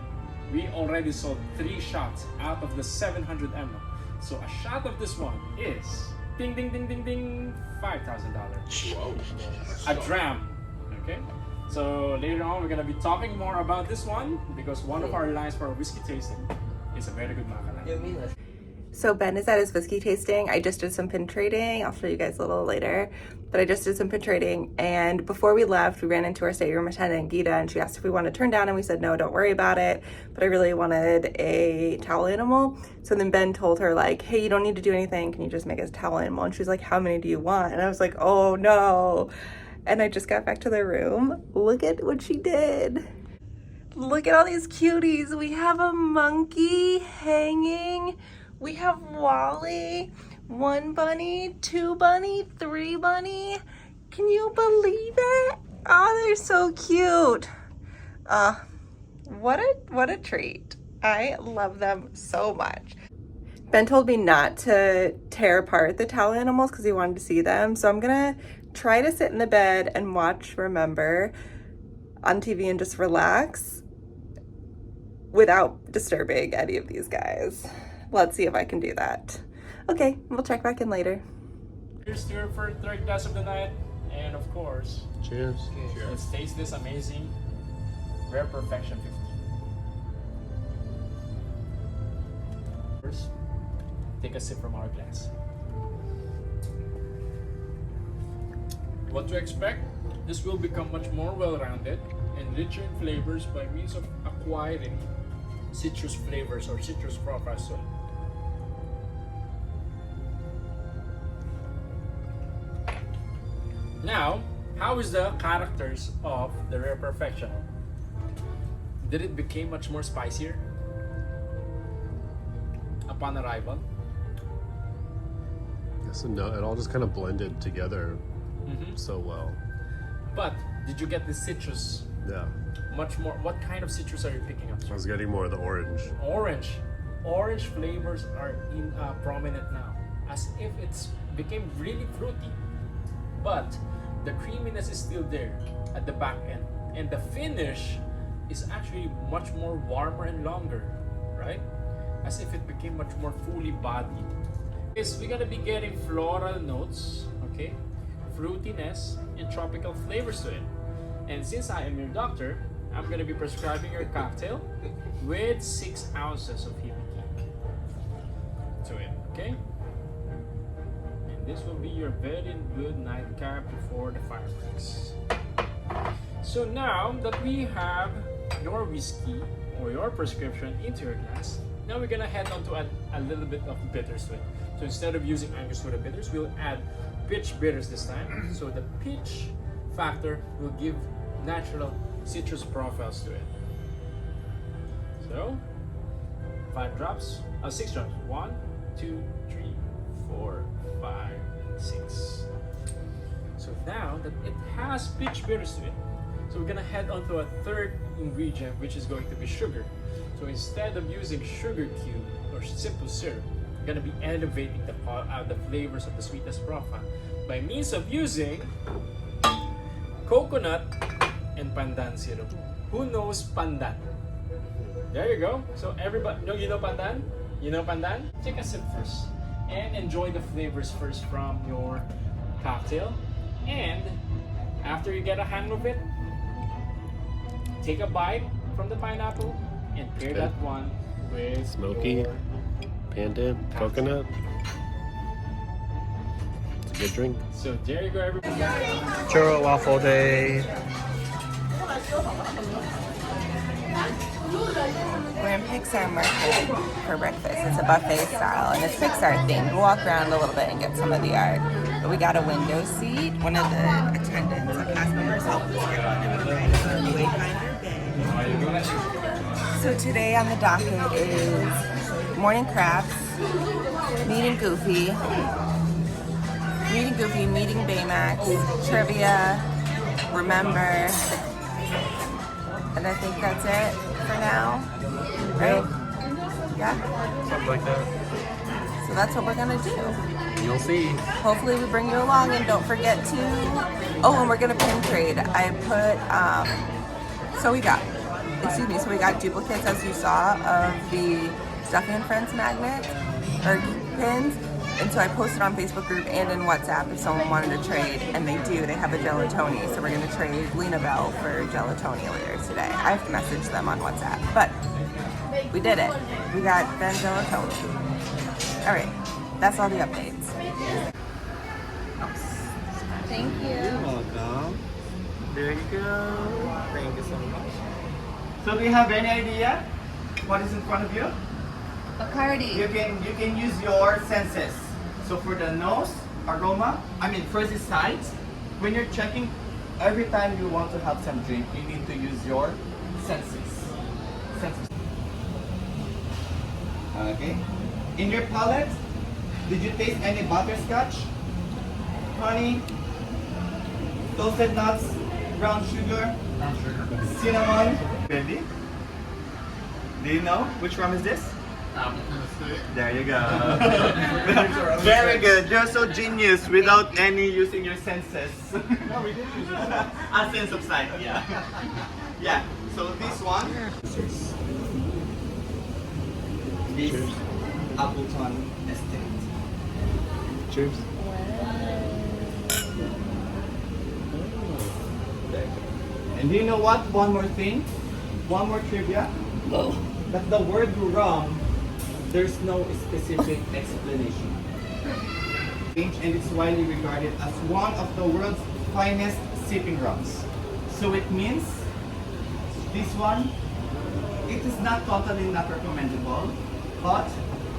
we already sold 3 shots out of the 700 ml. So a shot of this one is ding ding ding ding ding $5,000. A dram, okay? So later on, we're gonna be talking more about this one because one of our lines for our whiskey tasting is a very good Macallan. So Ben is at his whiskey tasting. I just did some pin trading. I'll show you guys a little later. But I just did some pin trading, and before we left, we ran into our stateroom attendant, Gita, and she asked if we wanted to turn down, and we said no, don't worry about it. But I really wanted a towel animal. So then Ben told her, like, hey, you don't need to do anything. Can you just make us a towel animal? And she was like, how many do you want? And I was like, oh no. And I just got back to the room. Look at what she did. Look at all these cuties. We have a monkey hanging. We have Wally, 1 bunny, 2 bunny, 3 bunny. Can you believe it? Oh, they're so cute. What a treat. I love them so much. Ben told me not to tear apart the towel animals because he wanted to see them. So I'm gonna try to sit in the bed and watch Remember on TV and just relax without disturbing any of these guys. Let's see if I can do that. Okay, we'll check back in later. Here's to your third glass of the night, and of course, Cheers. let's taste this amazing Rare Perfection 50. First, take a sip from our glass. What to expect? This will become much more well-rounded and richer in flavors by means of acquiring citrus flavors or citrus profiles. Now, how is the characters of the Rare Perfection? Did it become much more spicier upon arrival? Yes and no. It all just kind of blended together so well. But did you get the citrus Yeah. much more? What kind of citrus are you picking up? I was getting more of the orange. Orange flavors are in prominent now, as if it's became really fruity, but the creaminess is still there at the back end, and the finish is actually much more warmer and longer, right? As if it became much more fully bodied. Yes, we're gonna be getting floral notes, okay, fruitiness and tropical flavors to it. And since I am your doctor, I'm gonna be prescribing your cocktail with 6 ounces of hibiki to it, okay? And this will be your very good nightcap before the fireworks. So now that we have your whiskey or your prescription into your glass, now we're gonna head on to add a little bit of bitters to it. So instead of using Angostura bitters, we'll add peach bitters this time. So the peach factor will give natural citrus profiles to it. So 6 drops. 1, 2, 3, 4, 5, 6. So now that it has peach bitters to it, so we're gonna head on to a third ingredient, which is going to be sugar. So instead of using sugar cube or simple syrup, we're gonna be elevating the flavors of the sweetest profile by means of using coconut and pandan syrup. Who knows pandan? There you go. So everybody, no, you know pandan? You know pandan? Take a sip first and enjoy the flavors first from your cocktail. And after you get a hang of it, take a bite from the pineapple and pair that one with Smoky, your pandan, coconut. It's a good drink. So there you go, everybody. Churro waffle day. We're in Pixar Market for breakfast. It's a buffet style, and it's Pixar themed. We'll walk around a little bit and get some of the art. But we got a window seat. One of the attendants, our cast members, helped us get one, and we right on the Wayfinder bed. So today on the docket is morning crafts, meeting Goofy, meeting Baymax, trivia, remember, and I think that's it for now, right? Yeah? Something like that. So that's what we're gonna do. You'll see. Hopefully we bring you along, and don't forget to, oh, and we're gonna pin trade. I put, so we got duplicates, as you saw, of the Duffy and Friends magnet, or pins. And so I posted on Facebook group and in WhatsApp if someone wanted to trade, and they do. They have a gelatoni, so we're gonna trade Lena Bell for gelatoni later today. I have to message them on WhatsApp, but we did it. We got Ben gelatoni. All right, that's all the updates. Thank you. Welcome. There you go. Thank you so much. So do you have any idea what is in front of you? Bacardi. You can use your senses. So for the nose, aroma, first is sight. When you're checking, every time you want to have some drink, you need to use your senses. Okay. In your palate, did you taste any butterscotch, honey, toasted nuts, brown sugar, cinnamon? Ready? Do you know which rum is this? There you go. Very good. You're so genius without any using your senses. No, we did use a sense of sight. Yeah. Yeah. So this one is Appleton Estate. Cheers. And do you know what? One more thing. One more trivia. That the word rum, there's no specific explanation. And it's widely regarded as one of the world's finest sipping rums. So it means this one, it is not totally not recommendable, but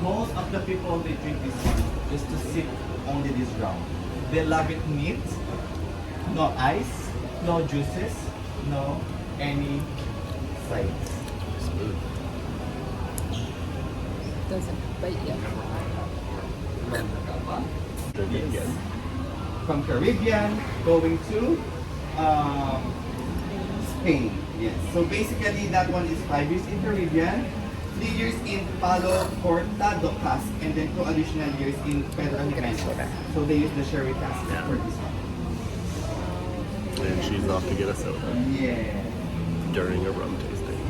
most of the people they drink this one just to sip only this rum. They love it neat, no ice, no juices, no any sides. Smooth. Doesn't bite you. Drinking again. From Caribbean going to Spain. Yes. So basically that one is 5 years in Caribbean, 3 years in Palo Cortado cask, and then 2 additional years in Pedro Jimenez. So they use the sherry cask for this one. And she's off to get a soda Yeah. during a rum tasting.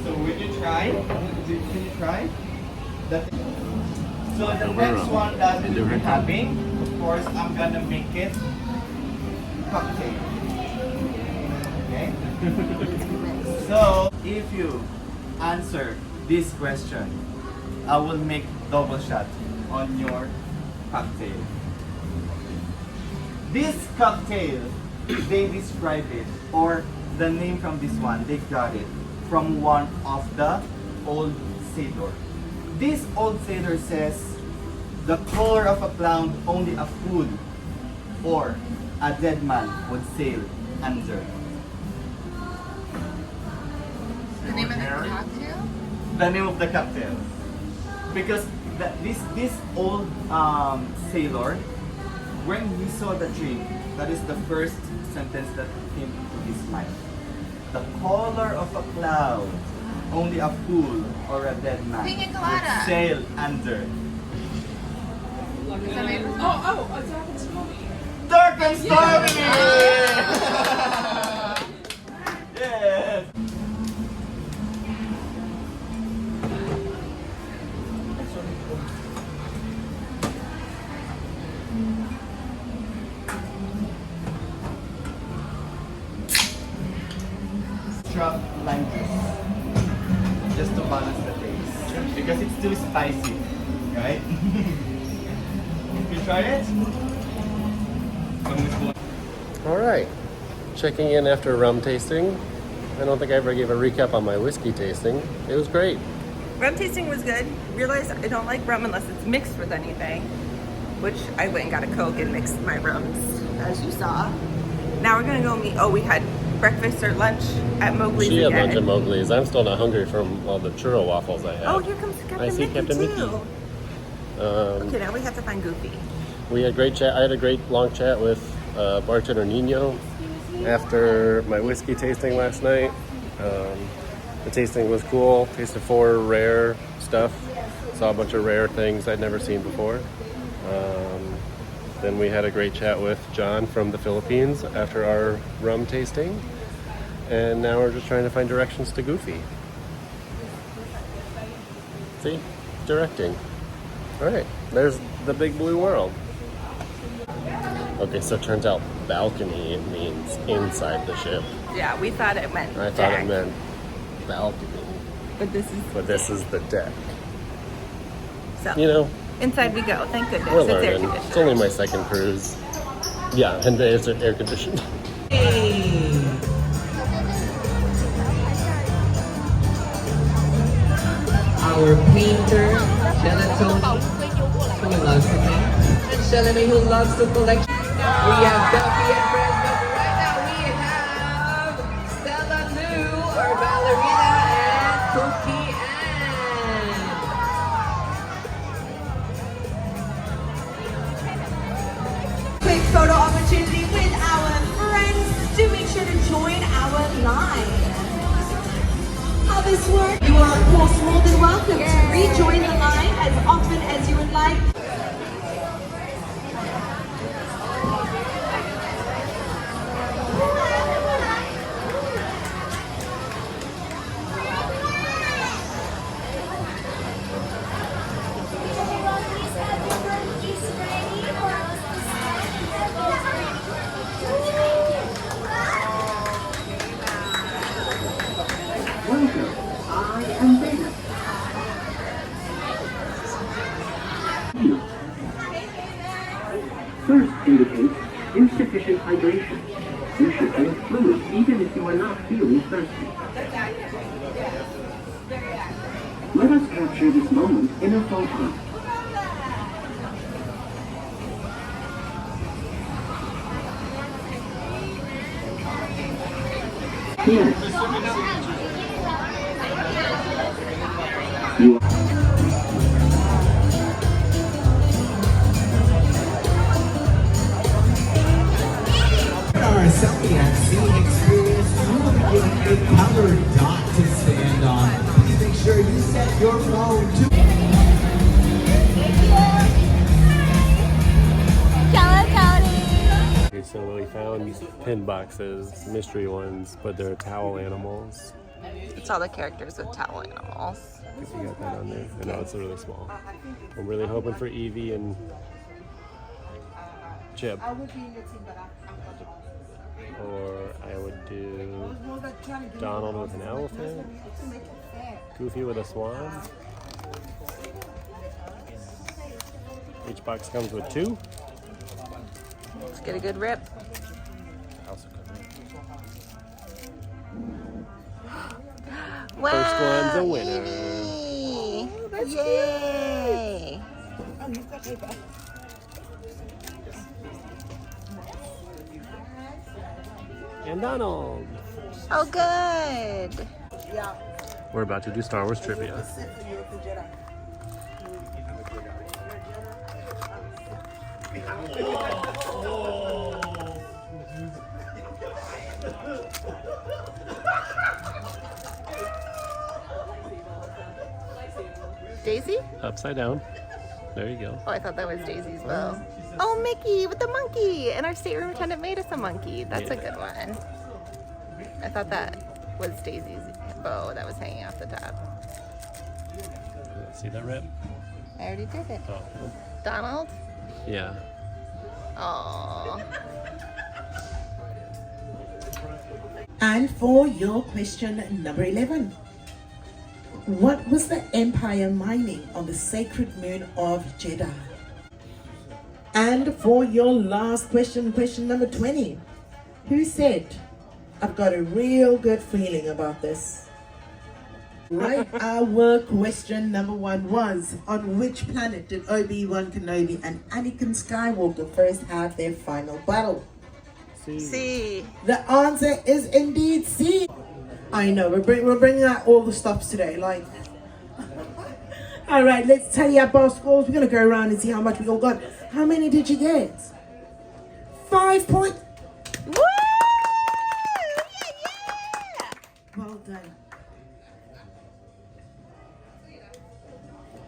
So will you try? Can you try? That. So the Over next rum. one that Into we're her cup. having, of course, I'm gonna make it cocktail. Okay? So if you answer this question, I will make double shot on your cocktail. This cocktail, they describe it, or the name from this one, they got it from one of the old sailor. This old sailor says, the color of a clown only a fool or a dead man would sail under. The name of the cocktail? The name of the cocktail. Because this old sailor, when he saw the drink, that is the first sentence that came to his mind. The color of a cloud, only a fool or a dead man Pina would colada. sail under. Is that made with Dark and stormy! Yes! Drop lime juice just to balance the taste because it's too spicy, right? You try it? All right. Checking in after a rum tasting. I don't think I ever gave a recap on my whiskey tasting. It was great. Rum tasting was good. Realized I don't like rum unless it's mixed with anything, which I went and got a Coke and mixed my rums, as you saw. Now we're gonna go meet. Oh, we had breakfast or lunch at Mowgli's She had again. lunch at Mowgli's. I'm still not hungry from all the churro waffles I had. Oh, here comes Captain I see Mickey Captain too. Mickey. Okay, now we have to find Goofy. We had a great chat. I had a great long chat with bartender Nino after my whiskey tasting last night. The tasting was cool. Tasted 4 rare stuff. Saw a bunch of rare things I'd never seen before. Then we had a great chat with John from the Philippines after our rum tasting. And now we're just trying to find directions to Goofy. See? Directing. All right, there's the big blue world. Okay, so it turns out balcony means inside the ship. Yeah, we thought it meant I thought deck, it meant balcony, but this is but this is the deck. so. You know, Inside we go. Thank goodness. we're It's air learning. conditioned. It's only my second cruise. Yeah, and it's air conditioned. Our painter, Gelatoni, who loves to paint, and Shelly, who loves to collect. We have Duffy and Friends, but right now we have Stella Lou, our ballerina, and Cookie Ann. Quick photo opportunity with our friends. Do make sure to join our line. How this works? You are of course more than welcome to rejoin the line as often as you would like. indicates insufficient hydration. You should drink fluids even if you are not feeling thirsty. Let us capture this moment in a photo. Yes. You Our Celtiac seating experience, you will be given a colored dot to stand on. Please make sure you set your phone to... Okay, so we found pin boxes, mystery ones, but they're towel animals. It's all the characters with towel animals. I think we got that on there. I know it's really small. I'm really hoping for Evie and Chip. Or I would do Donald with an elephant, Goofy with a swan. Each box comes with 2. Let's get a good rip. Wow, First one's a winner. Evie. Yay! And Donald. Oh, good. We're about to do Star Wars trivia. Daisy? Upside down. There you go. Oh, I thought that was Daisy's bow. Oh, Mickey with the monkey. And our stateroom attendant made us a monkey. That's a good one. I thought that was Daisy's bow that was hanging off the top. See that rip? I already did it. Oh. Donald? Yeah. Aww. And for your question number 11. What was the Empire mining on the sacred moon of Jeddah? And for your last question, question number 20. Who said, I've got a real good feeling about this? Right, our question number 1 was, on which planet did Obi-Wan Kenobi and Anakin Skywalker first have their final battle? C. The answer is indeed C. I know, we're bringing out all the stops today, like. All right, let's tally up our scores. We're gonna go around and see how much we all got. How many did you get? 5 points. Woo! Yeah! Well done.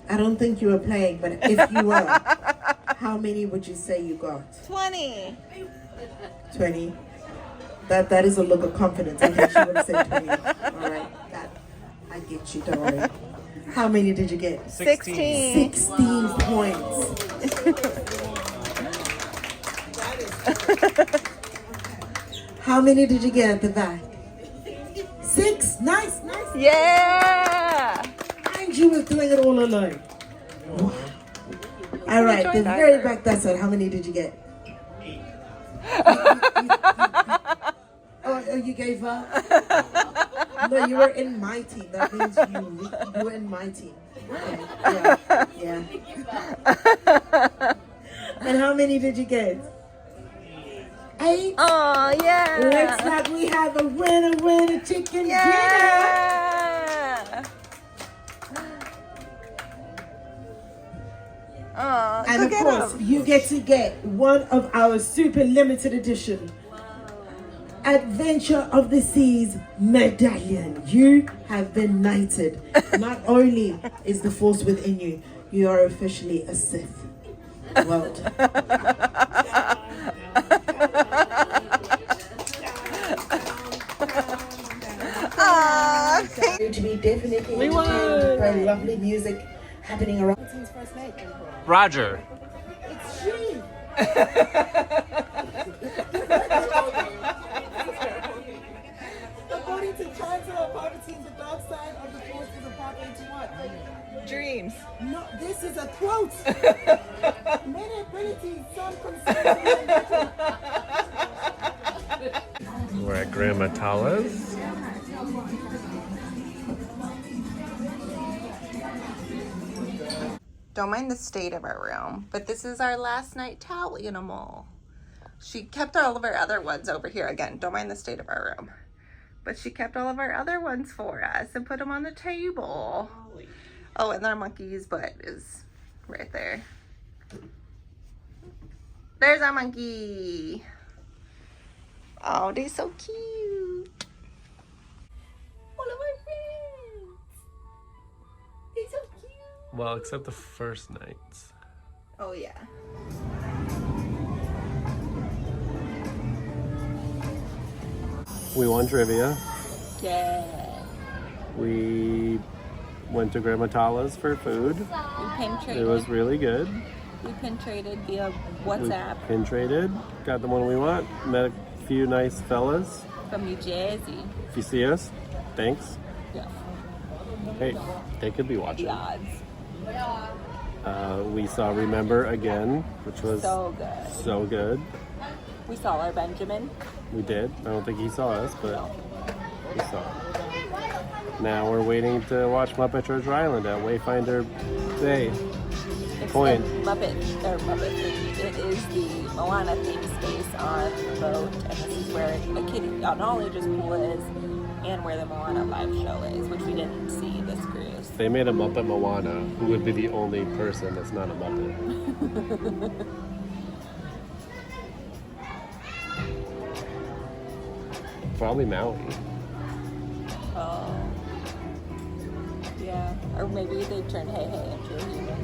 I don't think you were playing, but if you were, how many would you say you got? 20. 20. That is a look of confidence. I think she would have said 20. All right, I get you, don't worry. How many did you get? 16. 16 points. How many did you get at the back? 6. Nice. Yeah! And you were doing it all alone. Wow. All right, the very back, that's it. How many did you get? Oh, you gave up? No, you were in my team. That means you were in my team. Okay. Yeah. And how many did you get? 8? Oh, yeah. Looks like we have a winner chicken dinner. Oh, And of course, you get to get one of our super limited edition Adventure of the Seas medallion. You have been knighted. Not only is the force within you, you are officially a Sith. Well done. To be definitely entertained by lovely music happening around. Roger. It's she. According to Chancellor Palpatine, the dark side of the Force is a pathway to what? Dreams. No, this is a quote. Minute, We're at Grandma Tala's. Don't mind the state of our room, but this is our last night towel animal. She kept all of our other ones over here. Again, don't mind the state of our room. But she kept all of our other ones for us and put them on the table. Oh, and our monkey's butt is right there. There's our monkey. Oh, they're so cute. All of our friends. They're so cute. Well, except the first nights. Oh, yeah. We won trivia. Yeah. We went to Grandma Tala's for food. We pin traded. It was really good. We pin traded via WhatsApp We pin traded. Got the one we want. Met a few nice fellas. from New Jersey. If you see us, thanks. Yeah. Hey, they could be watching. The odds. We saw Remember again, which was So good. so good. We saw our Benjamin. We did. I don't think he saw us, but we saw him. Now we're waiting to watch Muppet Treasure Island at Wayfinder Bay. It's Point. the Muppet. It is the Moana theme space on the boat, and this is where the kiddie, not only just pool is, and where the Moana 5 show is, which we didn't see this cruise. They made a Muppet Moana, who would be the only person that's not a Muppet. Probably Maui. Oh. Yeah. Or maybe they turned Hey Hey into a human.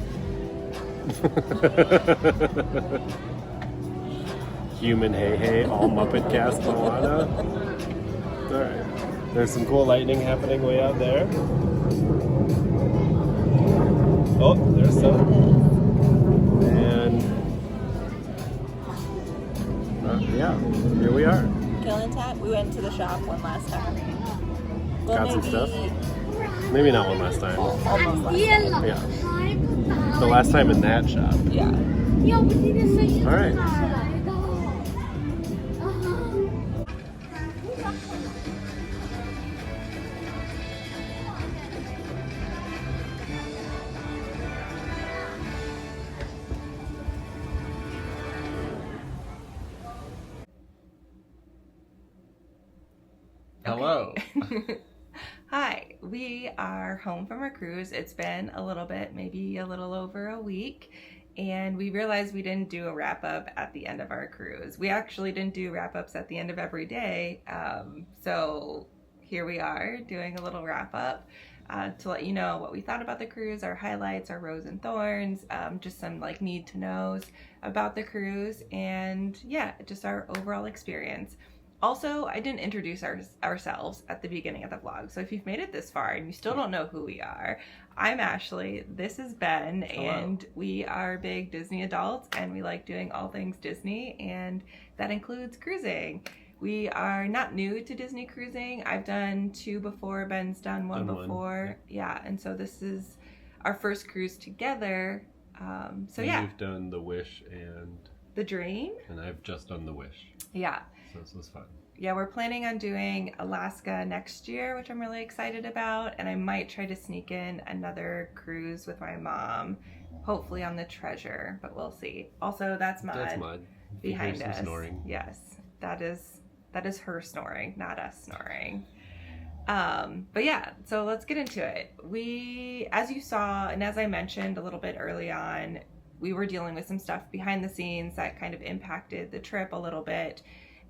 Human Hey Hey, all Muppet cast Moana. Alright. There's some cool lightning happening way out there. Oh, there's some. And yeah, here we are. Killing Tap. We went to the shop one last time. Well, Got some stuff. Maybe not one last time. Almost last time. Yeah. The last time in that shop. Yeah. Alright. Hello. Hi, we are home from our cruise. It's been a little bit, maybe a little over a week, and we realized we didn't do a wrap up at the end of our cruise. We actually didn't do wrap ups at the end of every day, so here we are doing a little wrap up to let you know what we thought about the cruise, our highlights, our rose and thorns, just some like need to knows about the cruise, and yeah, just our overall experience. Also, I didn't introduce ourselves at the beginning of the vlog, so if you've made it this far and you still don't know who we are, I'm Ashley, this is Ben, and we are big Disney adults, and we like doing all things Disney, and that includes cruising. We are not new to Disney cruising. I've done 2 before, Ben's done one before. Yeah, and so this is our first cruise together. So yeah. You've done the Wish and the Dream. And I've just done the Wish. Yeah. So this was fun. Yeah, we're planning on doing Alaska next year, which I'm really excited about, and I might try to sneak in another cruise with my mom, hopefully on the Treasure, but we'll see. Also, that's Mud behind us. Snoring. Yes, that is her snoring, not us snoring. But yeah, so let's get into it. We, as you saw, and as I mentioned a little bit early on, we were dealing with some stuff behind the scenes that kind of impacted the trip a little bit.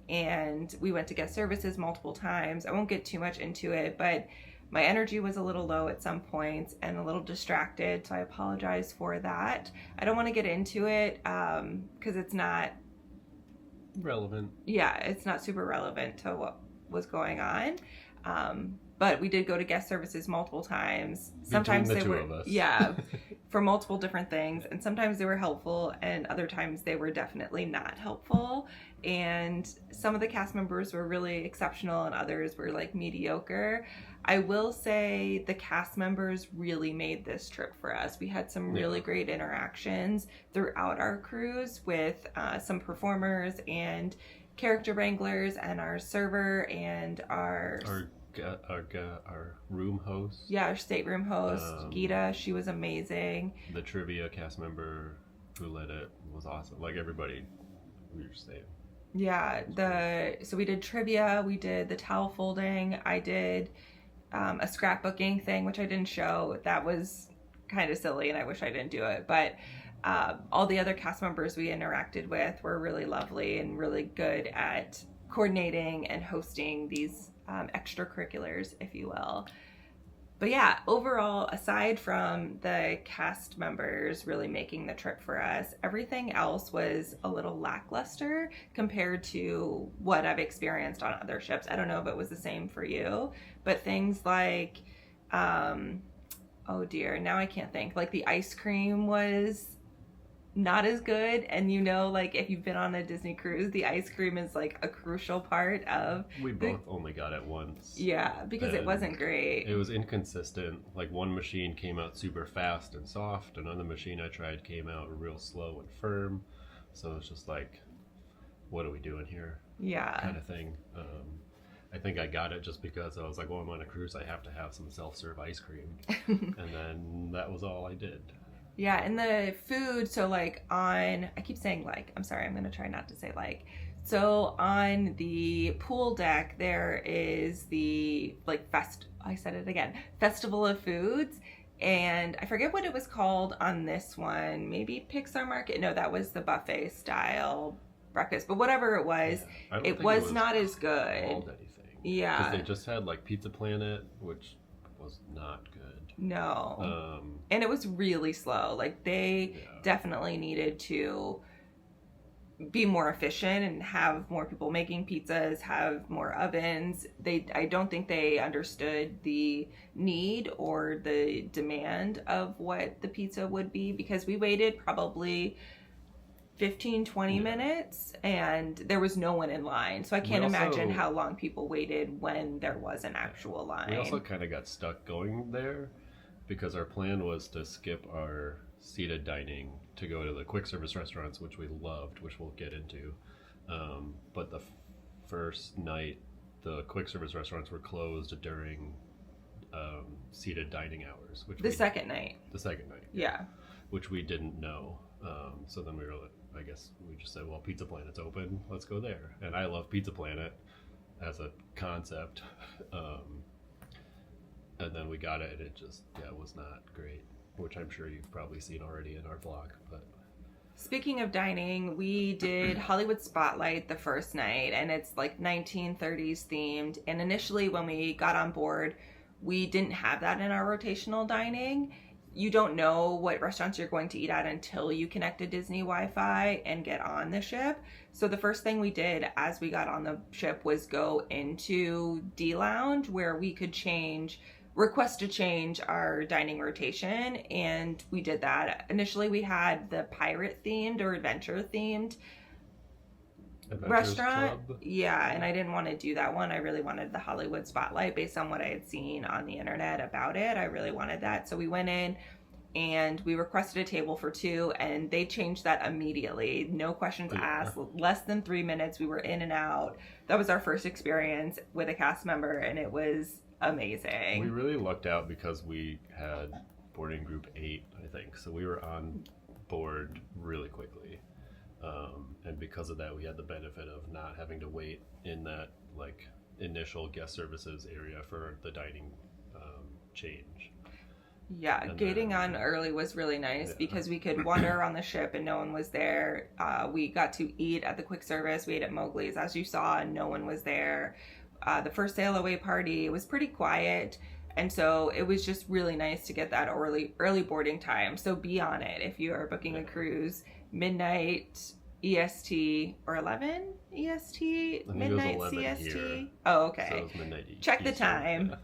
And we went to guest services multiple times. I won't get too much into it, but my energy was a little low at some points and a little distracted, so I apologize for that. I don't want to get into it because it's not relevant. Yeah, it's not super relevant to what was going on. But we did go to guest services multiple times. Sometimes Between the they two were, of us. yeah. for multiple different things, and sometimes they were helpful and other times they were definitely not helpful. And some of the cast members were really exceptional and others were like mediocre. I will say the cast members really made this trip for us. We had some really great interactions throughout our cruise with some performers and character wranglers and our server and our room host. Yeah, our stateroom host, Gita. She was amazing. The trivia cast member who led it was awesome. Like everybody, we were saying. Yeah, so we did trivia, we did the towel folding, I did a scrapbooking thing, which I didn't show. That was kind of silly and I wish I didn't do it, but all the other cast members we interacted with were really lovely and really good at coordinating and hosting these extracurriculars, if you will. But yeah, overall, aside from the cast members really making the trip for us, everything else was a little lackluster compared to what I've experienced on other ships. I don't know if it was the same for you, but things like, oh dear, now I can't think. Like the ice cream was not as good, and you know, like if you've been on a Disney cruise, the ice cream is like a crucial part of we both only got it once. Yeah, because it wasn't great. It was inconsistent. Like one machine came out super fast and soft, another machine I tried came out real slow and firm, so it's just like, what are we doing here? Yeah, kind of thing. I think I got it just because I was like, well, I'm on a cruise, I have to have some self-serve ice cream. And then that was all I did. Yeah, and the food, so like on, I keep saying like, I'm sorry, I'm going to try not to say like. So on the pool deck, there is the like I said it again, Festival of Foods. And I forget what it was called on this one, maybe Pixar Market. No, that was the buffet style breakfast, but whatever it was, it was not as good. Anything. Yeah. Because they just had like Pizza Planet, which was not good. No. And it was really slow. Like they definitely needed to be more efficient and have more people making pizzas, have more ovens. I don't think they understood the need or the demand of what the pizza would be, because we waited probably 15-20 minutes and there was no one in line, so I can't imagine how long people waited when there was an actual line. We also kind of got stuck going there because our plan was to skip our seated dining to go to the quick service restaurants, which we loved, which we'll get into, but the first night the quick service restaurants were closed during seated dining hours, which the second night, yeah, which we didn't know. So then we were like, I guess we just said, well, Pizza Planet's open, let's go there. And I love Pizza Planet as a concept. And then we got it and it just, was not great, which I'm sure you've probably seen already in our vlog. But speaking of dining, we did Hollywood Spotlight the first night, and it's like 1930s themed. And initially when we got on board, we didn't have that in our rotational dining. You don't know what restaurants you're going to eat at until you connect to Disney Wi-Fi and get on the ship. So the first thing we did as we got on the ship was go into D Lounge, where we could request to change our dining rotation, and we did that. Initially we had the pirate themed or adventure themed restaurant. Club. Yeah, and I didn't want to do that one. I really wanted the Hollywood Spotlight based on what I had seen on the internet about it. I really wanted that. So we went in and we requested a table for two, and they changed that immediately. No questions asked. Less than 3 minutes, we were in and out. That was our first experience with a cast member, and it was amazing. We really lucked out because we had boarding group 8, I think. So we were on board really quickly. And because of that, we had the benefit of not having to wait in that like initial guest services area for the dining change. Yeah, and gating on early was really nice because we could wander around the ship and no one was there. We got to eat at the quick service. We ate at Mowgli's, as you saw, and no one was there. The first sail away party was pretty quiet, and so it was just really nice to get that early boarding time. So be on it if you are booking a cruise. Midnight EST or 11 EST, midnight CST. Here. Oh, okay. So it was midnight Check the time.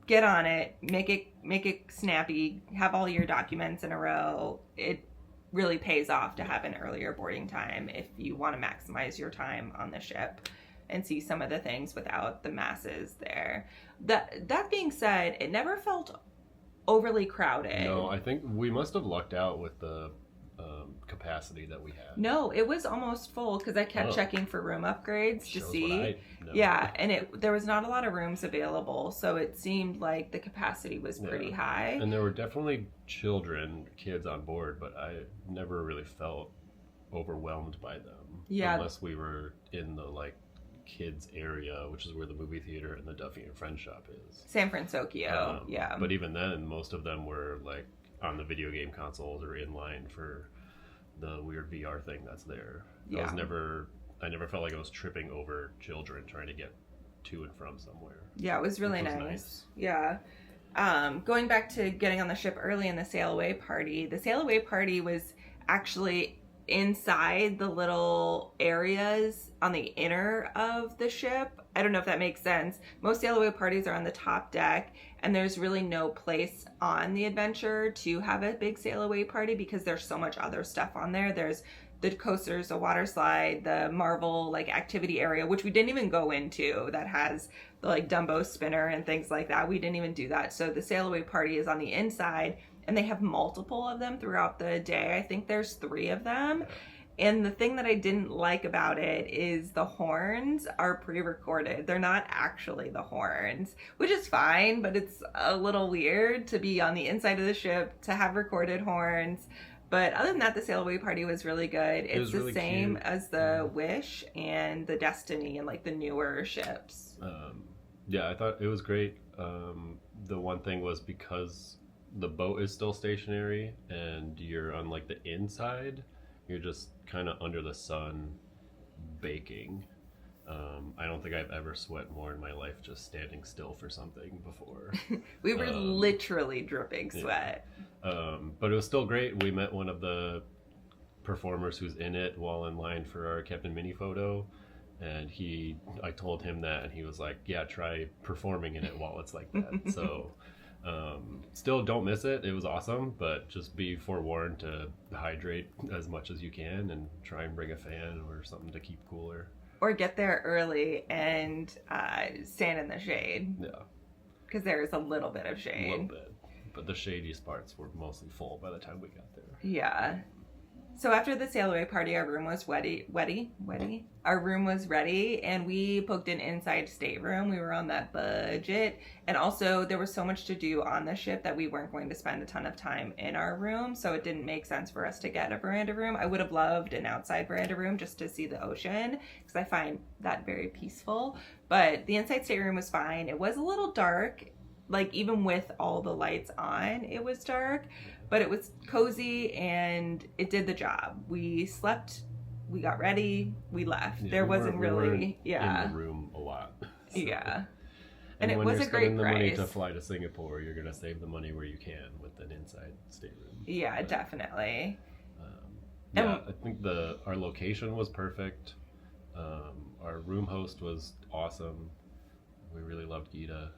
get on it, make it snappy, have all your documents in a row. It really pays off to have an earlier boarding time if you want to maximize your time on the ship and see some of the things without the masses there. That being said, it never felt overly crowded. No, I think we must have lucked out with the capacity that we had. No, it was almost full because I kept checking for room upgrades to Shows see. what I know. Yeah, and there was not a lot of rooms available, so it seemed like the capacity was pretty high. And there were definitely kids on board, but I never really felt overwhelmed by them. Yeah. Unless we were in the like kids area, which is where the movie theater and the Duffy and Friends shop is. San Francisco, yeah. But even then, most of them were like on the video game consoles or in line for the weird VR thing that's there. Yeah. I never felt like I was tripping over children trying to get to and from somewhere. Yeah, it was really nice. Yeah. Going back to getting on the ship early in the sail away party, the sail away party was actually inside the little areas on the inner of the ship. I don't know if that makes sense. Most sail away parties are on the top deck, and there's really no place on the Adventure to have a big sail away party because there's so much other stuff on there. There's the coasters, the water slide, the Marvel like activity area, which we didn't even go into, that has the like Dumbo spinner and things like that. We didn't even do that. So the sail away party is on the inside, and they have multiple of them throughout the day. I think there's 3 of them. And the thing that I didn't like about it is the horns are pre-recorded. They're not actually the horns, which is fine, but it's a little weird to be on the inside of the ship to have recorded horns. But other than that, the sail away party was really good. It's the same as the Wish and the Destiny and like the newer ships. Yeah, I thought it was great. The one thing was because the boat is still stationary and you're on like the inside, you're just kind of under the sun baking. I don't think I've ever sweat more in my life just standing still for something before. We were literally dripping sweat. But it was still great. We met one of the performers who's in it while in line for our Captain Mini photo. And I told him that, and he was like, yeah, try performing in it while it's like that. So still don't miss it. It was awesome, but just be forewarned to hydrate as much as you can and try and bring a fan or something to keep cooler. Or get there early and stand in the shade. Yeah. Because there's a little bit of A shade. little bit. But the shadiest parts were mostly full by the time we got there. Yeah. So after the sail away party, our room was ready. Our room was ready, and we booked an inside stateroom. We were on that budget, and also there was so much to do on the ship that we weren't going to spend a ton of time in our room, so it didn't make sense for us to get a veranda room. I would have loved an outside veranda room just to see the ocean, because I find that very peaceful. But the inside stateroom was fine. It was a little dark. Like, even with all the lights on, it was dark, but it was cozy and it did the job. We slept, we got ready, we left. Yeah, there we wasn't weren't really, in the room a lot. So. Yeah. And it when was you're a great spending the money price. to fly to Singapore, you're gonna save the money where you can with an inside stateroom. Yeah, definitely. Yeah, I think our location was perfect. Our room host was awesome. We really loved Gita.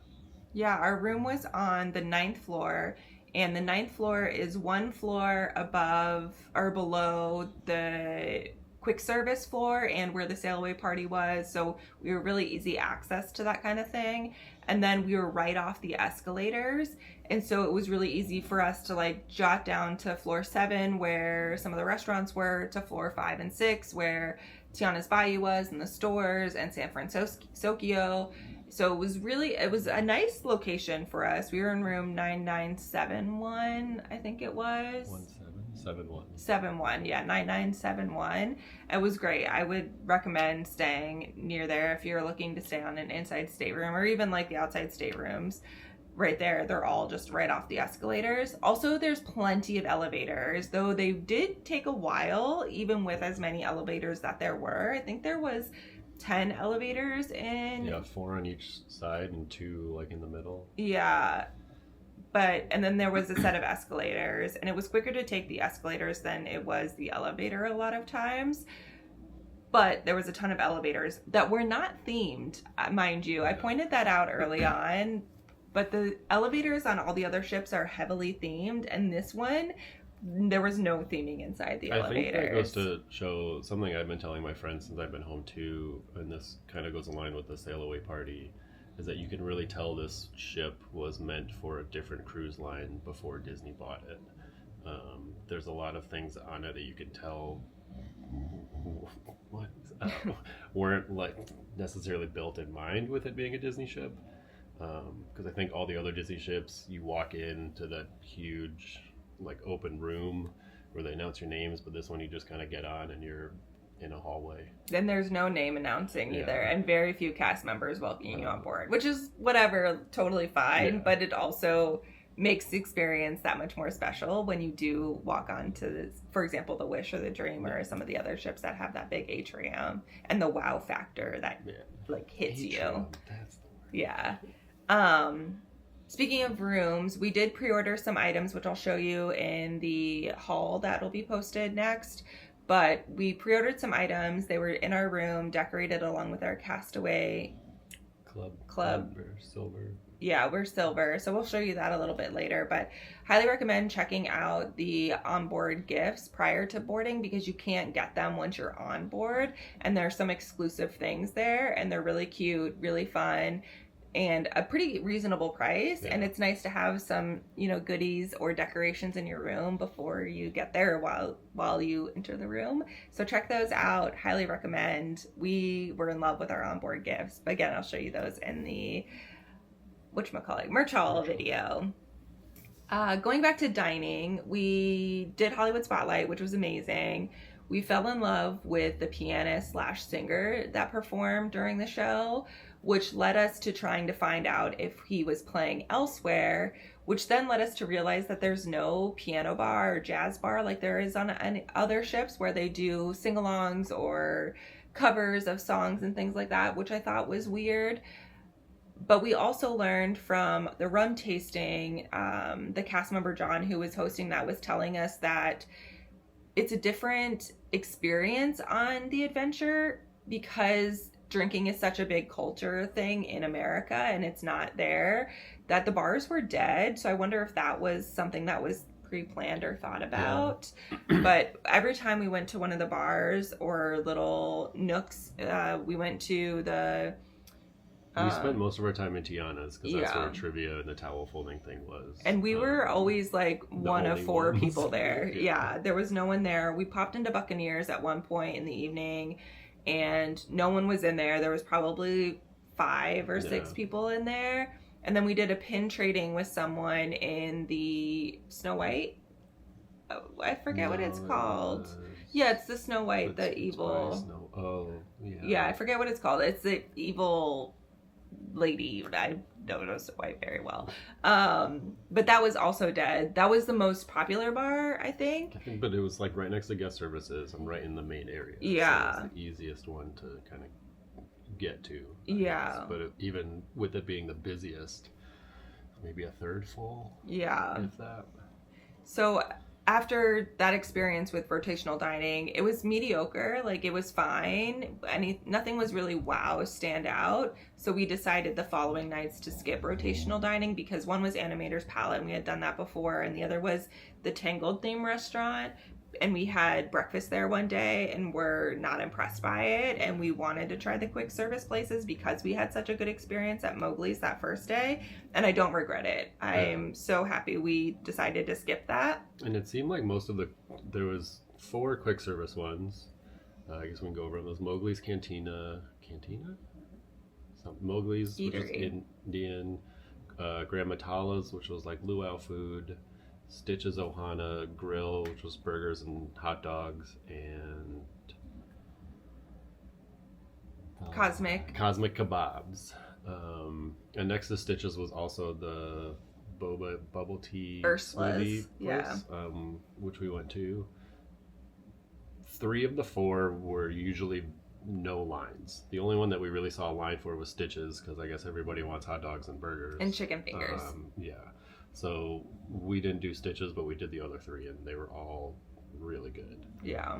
Yeah, our room was on the 9th floor, and the 9th floor is 1 floor above or below the quick service floor and where the sail away party was. So we were really easy access to that kind of thing. And then we were right off the escalators. And so it was really easy for us to like jot down to floor 7 where some of the restaurants were, to floor 5 and 6 where Tiana's Bayou was and the stores, and San Francisco. So it was a nice location for us. We were in room 9971, I think it was. 1771. Yeah, 9971. It was great. I would recommend staying near there if you're looking to stay on an inside stateroom, or even like the outside staterooms. Right there, they're all just right off the escalators. Also, there's plenty of elevators, though they did take a while, even with as many elevators that there were. I think there was 10 elevators in. Yeah, 4 on each side and 2 like in the middle. Yeah. And then there was a set of escalators, and it was quicker to take the escalators than it was the elevator a lot of times. But there was a ton of elevators that were not themed, mind you. I pointed that out early on. But the elevators on all the other ships are heavily themed, and this one, there was no theming inside the elevators. I think that goes to show something I've been telling my friends since I've been home too, and this kind of goes in line with the sail away party, is that you can really tell this ship was meant for a different cruise line before Disney bought it. There's a lot of things on it that you can tell weren't like necessarily built in mind with it being a Disney ship. Because I think all the other Disney ships, you walk into that huge like open room where they announce your names, but this one you just kind of get on and you're in a hallway. Then there's no name announcing either, and very few cast members welcoming you on board, which is whatever, totally fine, but it also makes the experience that much more special when you do walk on to, for example, the Wish or the Dream or some of the other ships that have that big atrium and the wow factor that like hits you. That's the word. Yeah. Speaking of rooms, we did pre-order some items, which I'll show you in the haul that'll be posted next. But we pre-ordered some items. They were in our room, decorated along with our Castaway Club. Or silver. Yeah, we're silver, so we'll show you that a little bit later, but highly recommend checking out the onboard gifts prior to boarding because you can't get them once you're on board, and there's some exclusive things there, and they're really cute, really fun, and a pretty reasonable price. And it's nice to have some, you know, goodies or decorations in your room before you get there while you enter the room. So check those out. Highly recommend. We were in love with our onboard gifts, but again, I'll show you those in the merch haul video. Going back to dining, we did Hollywood Spotlight, which was amazing. We fell in love with the pianist / singer that performed during the show, which led us to trying to find out if he was playing elsewhere, which then led us to realize that there's no piano bar or jazz bar like there is on other ships where they do sing-alongs or covers of songs and things like that, which I thought was weird. But we also learned from the rum tasting, the cast member John, who was hosting that, was telling us that it's a different experience on the Adventure because drinking is such a big culture thing in America and it's not there, that the bars were dead. So I wonder if that was something that was pre-planned or thought about. But every time we went to one of the bars or little nooks, we went to the... We spent most of our time in Tiana's because that's where trivia and the towel folding thing was. And we were always like one of 4 people there. Yeah, there was no one there. We popped into Buccaneers at one point in the evening and no one was in there. There was probably 5 or 6 people in there. And then we did a pin trading with someone in the Snow White. Oh, I forget what it's called. Yeah, it's the Snow White, the evil. Yeah, I forget what it's called. It's the evil lady. I don't know Snow White very well. But that was also dead. That was the most popular bar, I think. But it was like right next to guest services and right in the main area. Yeah. So it's the easiest one to kind of get to. Yeah. But even with it being the busiest, maybe a third full. Yeah. If that. So after that experience with rotational dining, it was mediocre. Like, it was fine. Nothing was really wow, stand out. So we decided the following nights to skip rotational dining because one was Animator's Palette, and we had done that before, and the other was the Tangled theme restaurant. And we had breakfast there one day and were not impressed by it. And we wanted to try the quick service places because we had such a good experience at Mowgli's that first day. And I don't regret it. I'm so happy we decided to skip that. And it seemed like there was 4 quick service ones. I guess we can go over those. Mowgli's Cantina? Mowgli's, which was Indian. Grandma Tala's, which was like luau food. Stitch's Ohana Grill, which was burgers and hot dogs, and Cosmic Kebabs. And next to Stitch's was also the bubble tea smoothie place, which we went to. 3 of the 4 were usually no lines. The only one that we really saw a line for was Stitch's because I guess everybody wants hot dogs and burgers and chicken fingers. So we didn't do Stitch's, but we did the other 3, and they were all really good. Yeah.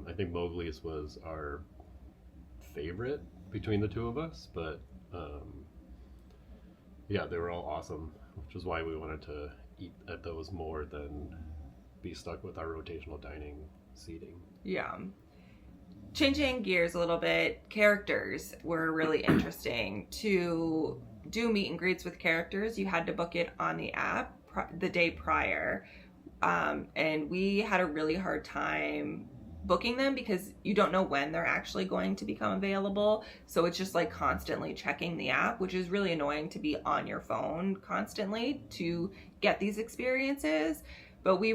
I think Mowgli's was our favorite between the 2 of us, but Yeah, they were all awesome, which is why we wanted to eat at those more than be stuck with our rotational dining seating. Yeah. Changing gears a little bit, characters were really interesting. To do meet and greets with characters, you had to book it on the app the day prior. And we had a really hard time booking them because you don't know when they're actually going to become available. So it's just like constantly checking the app, which is really annoying to be on your phone constantly to get these experiences. But we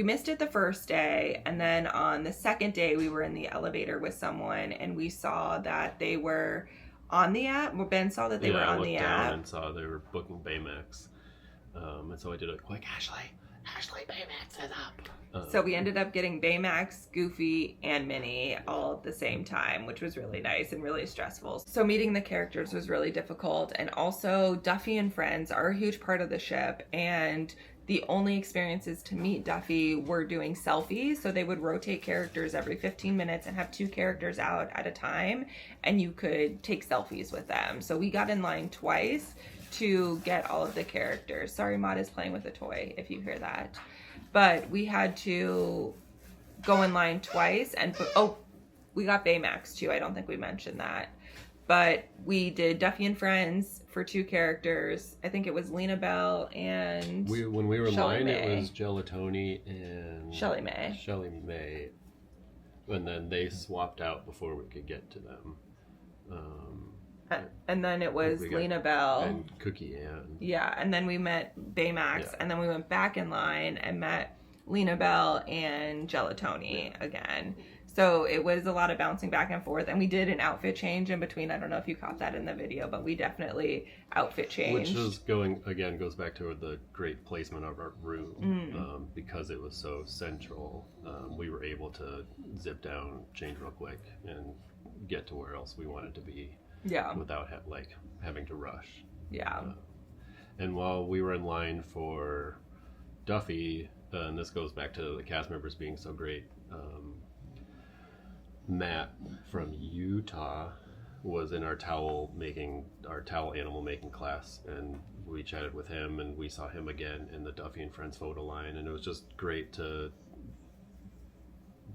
missed it the first day, and then on the second day we were in the elevator with someone and we saw that they were on the app. Ben saw that they were on the app. I looked down and saw they were booking Baymax. And so I did a quick, Ashley, Baymax is up. So we ended up getting Baymax, Goofy, and Minnie all at the same time, which was really nice and really stressful. So meeting the characters was really difficult. And also Duffy and Friends are a huge part of the ship, and the only experiences to meet Duffy were doing selfies. So they would rotate characters every 15 minutes and have 2 characters out at a time, and you could take selfies with them. So we got in line twice to get all of the characters. Sorry, Maud is playing with a toy if you hear that. But we had to go in line twice and we got Baymax too. I don't think we mentioned that. But we did Duffy and Friends for 2 characters. I think it was Lena Bell and when we were in Shelly line, May. it was Gelatoni and Shelly May. Shelly May, and then they swapped out before we could get to them. And then it was Lena Bell and Cookie Ann. Yeah, and then we met Baymax, and then we went back in line and met Lena Bell and Gelatoni again. So it was a lot of bouncing back and forth, and we did an outfit change in between. I don't know if you caught that in the video, but we definitely outfit changed. Which is goes back to the great placement of our room. Because it was so central, we were able to zip down, change real quick, and get to where else we wanted to be. Yeah. Without having to rush. Yeah. And while we were in line for Duffy, and this goes back to the cast members being so great, Matt from Utah was in our towel animal making class, and we chatted with him, and we saw him again in the Duffy and Friends photo line, and it was just great to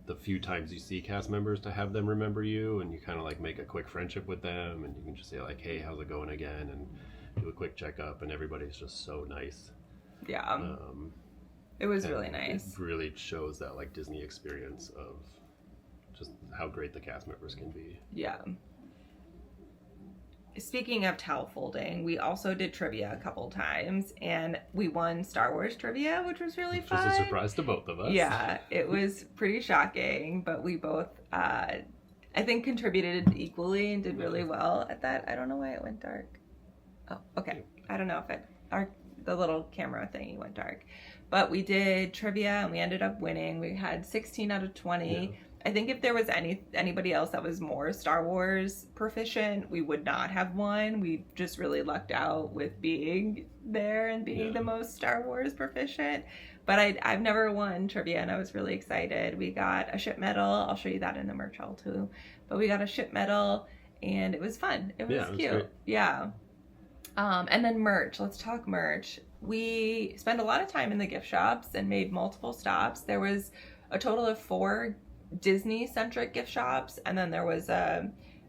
the few times you see cast members to have them remember you, and you kind of make a quick friendship with them, and you can just say hey, how's it going again, and do a quick checkup, and everybody's just so nice. Yeah. It was really nice. It really shows that Disney experience of just how great the cast members can be. Yeah. Speaking of towel folding, we also did trivia a couple times, and we won Star Wars trivia, which was really fun. Which was a surprise to both of us. Yeah, it was pretty shocking, but we both, I think, contributed equally and did really well at that. I don't know why it went dark. Oh, okay. I don't know if the little camera thingy went dark. But we did trivia, and we ended up winning. We had 16 out of 20. Yeah. I think if there was anybody else that was more Star Wars proficient, we would not have won. We just really lucked out with being there and being the most Star Wars proficient. But I've never won trivia, and I was really excited. We got a ship medal. I'll show you that in the merch haul too. But we got a ship medal, and it was fun. It was cute. Great. Yeah. And then merch. Let's talk merch. We spent a lot of time in the gift shops and made multiple stops. There was a total of 4 Disney-centric gift shops, and then there was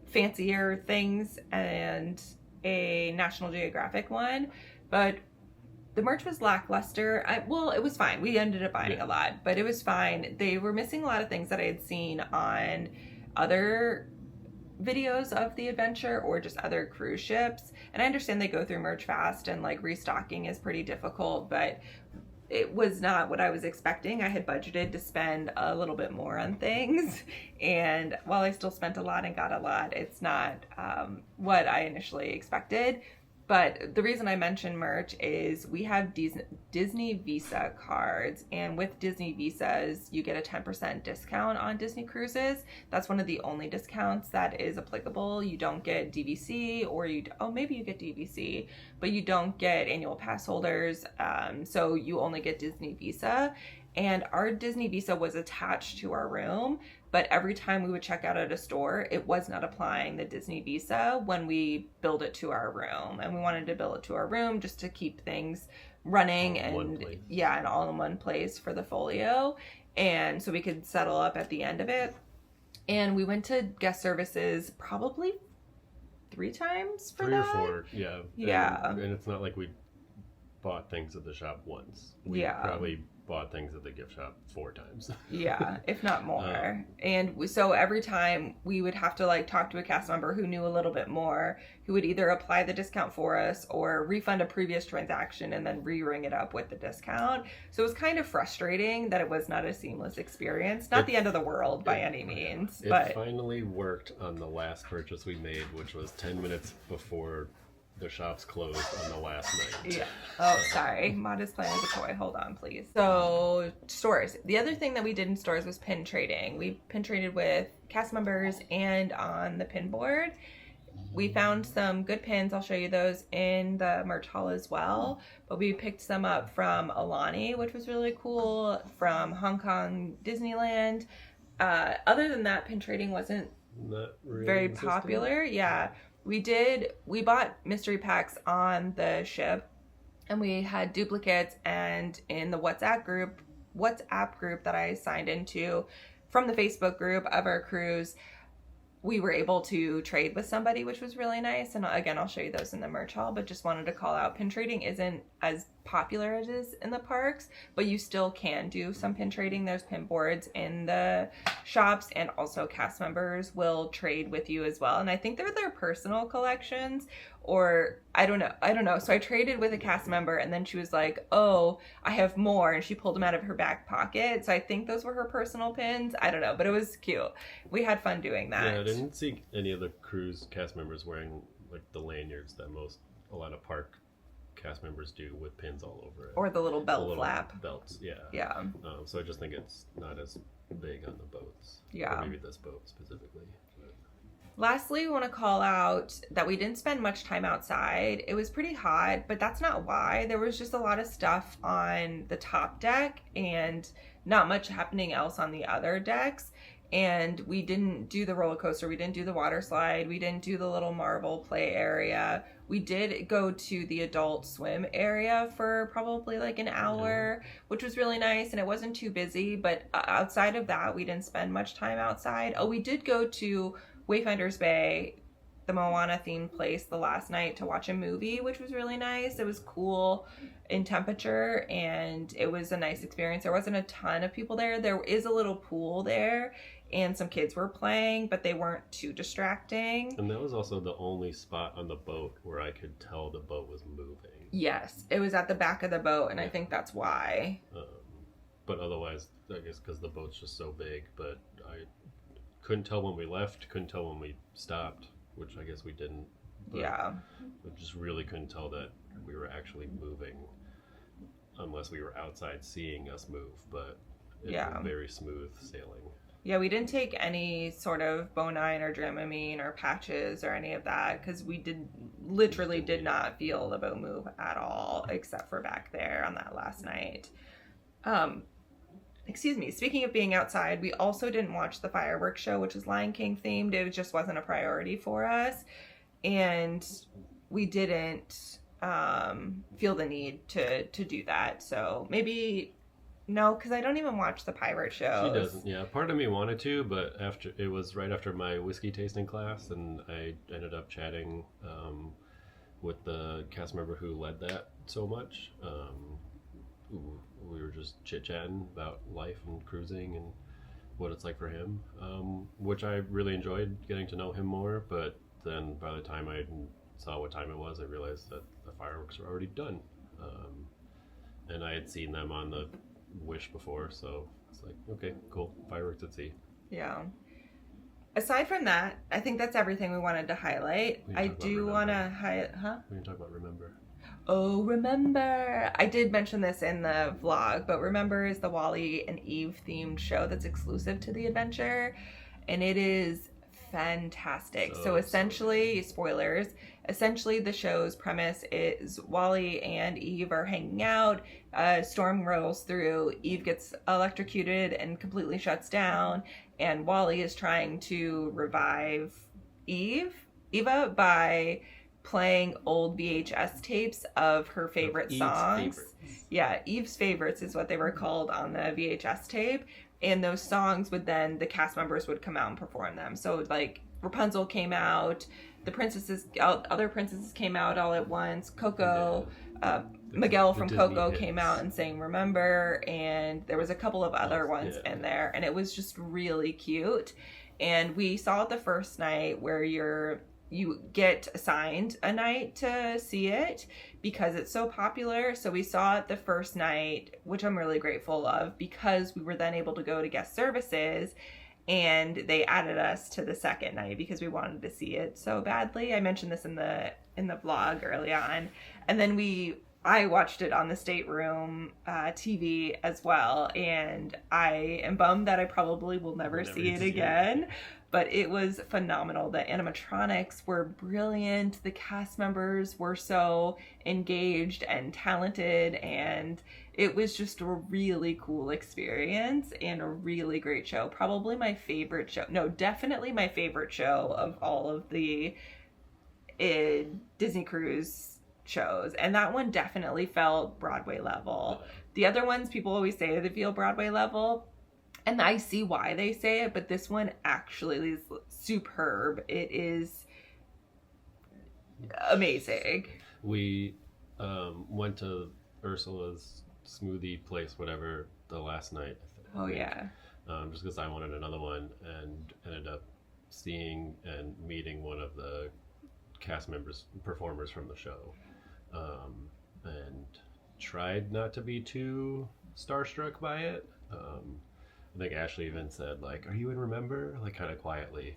fancier things and a National Geographic one, but the merch was lackluster. It was fine. We ended up buying a lot, but it was fine. They were missing a lot of things that I had seen on other videos of the adventure or just other cruise ships, and I understand they go through merch fast and restocking is pretty difficult, but it was not what I was expecting. I had budgeted to spend a little bit more on things, and while I still spent a lot and got a lot, it's not what I initially expected. But the reason I mention merch is we have Disney Visa cards, and with Disney Visas, you get a 10% discount on Disney cruises. That's one of the only discounts that is applicable. You don't get DVC, or maybe you get DVC, but you don't get annual pass holders, so you only get Disney Visa. And our Disney Visa was attached to our room, but every time we would check out at a store, it was not applying the Disney Visa when we billed it to our room. And we wanted to bill it to our room just to keep things running and and all in one place for the folio. And so we could settle up at the end of it. And we went to guest services probably 3 times for that. 3 or 4, yeah. Yeah. And it's not like we bought things at the shop once. We probably bought things at the gift shop 4 times. Yeah, if not more. So every time we would have to like talk to a cast member who knew a little bit more, who would either apply the discount for us or refund a previous transaction and then re-ring it up with the discount. So it was kind of frustrating that it was not a seamless experience. Not the end of the world by any means. It finally worked on the last purchase we made, which was 10 minutes before the shops closed on the last night. Yeah. Oh, sorry. Maud is playing with a toy. Hold on, please. So, stores. The other thing that we did in stores was pin trading. We pin traded with cast members and on the pin board. We found some good pins. I'll show you those in the merch hall as well. But we picked some up from Alani, which was really cool, from Hong Kong Disneyland. Other than that, pin trading wasn't very popular. Yeah. We bought mystery packs on the ship, and we had duplicates, and in the WhatsApp group that I signed into from the Facebook group of our cruise, we were able to trade with somebody, which was really nice. And again, I'll show you those in the merch hall, but just wanted to call out pin trading isn't as popular as it is in the parks, but you still can do some pin trading. There's pin boards in the shops, and also cast members will trade with you as well. And I think they're their personal collections, or I don't know. So I traded with a cast member, and then she was like, oh, I have more, and she pulled them out of her back pocket. So I think those were her personal pins. I don't know, but it was cute. We had fun doing that. Yeah, I didn't see any of the cruise cast members wearing like the lanyards that a lot of park cast members do with pins all over it. Or the little belt flap. Belts, yeah. Yeah. So I just think it's not as big on the boats. Yeah. Or maybe this boat specifically. Lastly, we want to call out that we didn't spend much time outside. It was pretty hot, but that's not why. There was just a lot of stuff on the top deck and not much happening else on the other decks. And we didn't do the roller coaster. We didn't do the water slide. We didn't do the little marble play area. We did go to the adult swim area for probably like an hour, which was really nice. And it wasn't too busy, but outside of that, we didn't spend much time outside. Oh, we did go to Wayfinder's Bay, the Moana themed place, the last night to watch a movie, which was really nice. It was cool in temperature, and it was a nice experience. There wasn't a ton of people there. There is a little pool there, and some kids were playing, but they weren't too distracting. And that was also the only spot on the boat where I could tell the boat was moving. Yes, it was at the back of the boat, and I think that's why. But otherwise, I guess because the boat's just so big, but I couldn't tell when we left, couldn't tell when we stopped, which I guess we didn't. But yeah. We just really couldn't tell that we were actually moving unless we were outside seeing us move, but it was very smooth sailing. Yeah, we didn't take any sort of Bonine or Dramamine or patches or any of that because we literally did not feel the boat move at all, except for back there on that last night. Excuse me, speaking of being outside, we also didn't watch the fireworks show, which is Lion King themed. It just wasn't a priority for us. And we didn't feel the need to do that. So maybe, no, because I don't even watch the pirate shows. She doesn't, yeah. Part of me wanted to, but it was right after my whiskey tasting class, and I ended up chatting with the cast member who led that so much. We were just chit-chatting about life and cruising and what it's like for him, which I really enjoyed getting to know him more, but then by the time I saw what time it was, I realized that the fireworks were already done. And I had seen them on the Wish before, so it's like, okay, cool, fireworks at sea. Yeah. Aside from that, I think that's everything we wanted to highlight. I do want to highlight, We can talk about Remember. Oh, Remember. I did mention this in the vlog, but Remember is the Wally and Eve themed show that's exclusive to the adventure, and it is fantastic. So essentially, spoilers, essentially the show's premise is Wally and Eve are hanging out, a storm rolls through, Eve gets electrocuted and completely shuts down, and Wally is trying to revive Eva by playing old VHS tapes of her favorite Eve's songs. favorites. Yeah, Eve's favorites is what they were called on the VHS tape. And those songs would then, the cast members would come out and perform them. So like Rapunzel came out, the princesses, other princesses came out all at once. Coco, Miguel from Disney Coco hits. came out and sang Remember, and there was a couple of other ones yeah. in there, and it was just really cute. And we saw it the first night where you get assigned a night to see it because it's so popular. So we saw it the first night, which I'm really grateful of, because we were then able to go to guest services, and they added us to the second night because we wanted to see it so badly. I mentioned this in the vlog early on. And then I watched it on the stateroom TV as well, and I am bummed that I probably will never see it again. But it was phenomenal. The animatronics were brilliant. The cast members were so engaged and talented, and it was just a really cool experience and a really great show. Probably my favorite show. No, definitely my favorite show of all of the Disney Cruise shows. And that one definitely felt Broadway level. The other ones, people always say they feel Broadway level, and I see why they say it, but this one actually is superb. It is amazing. We went to Ursula's smoothie place, whatever, the last night. Oh yeah. Just because I wanted another one, and ended up seeing and meeting one of the cast members, performers from the show, and tried not to be too starstruck by it. I think Ashley even said, like, "Are you in Remember?" Like, kind of quietly.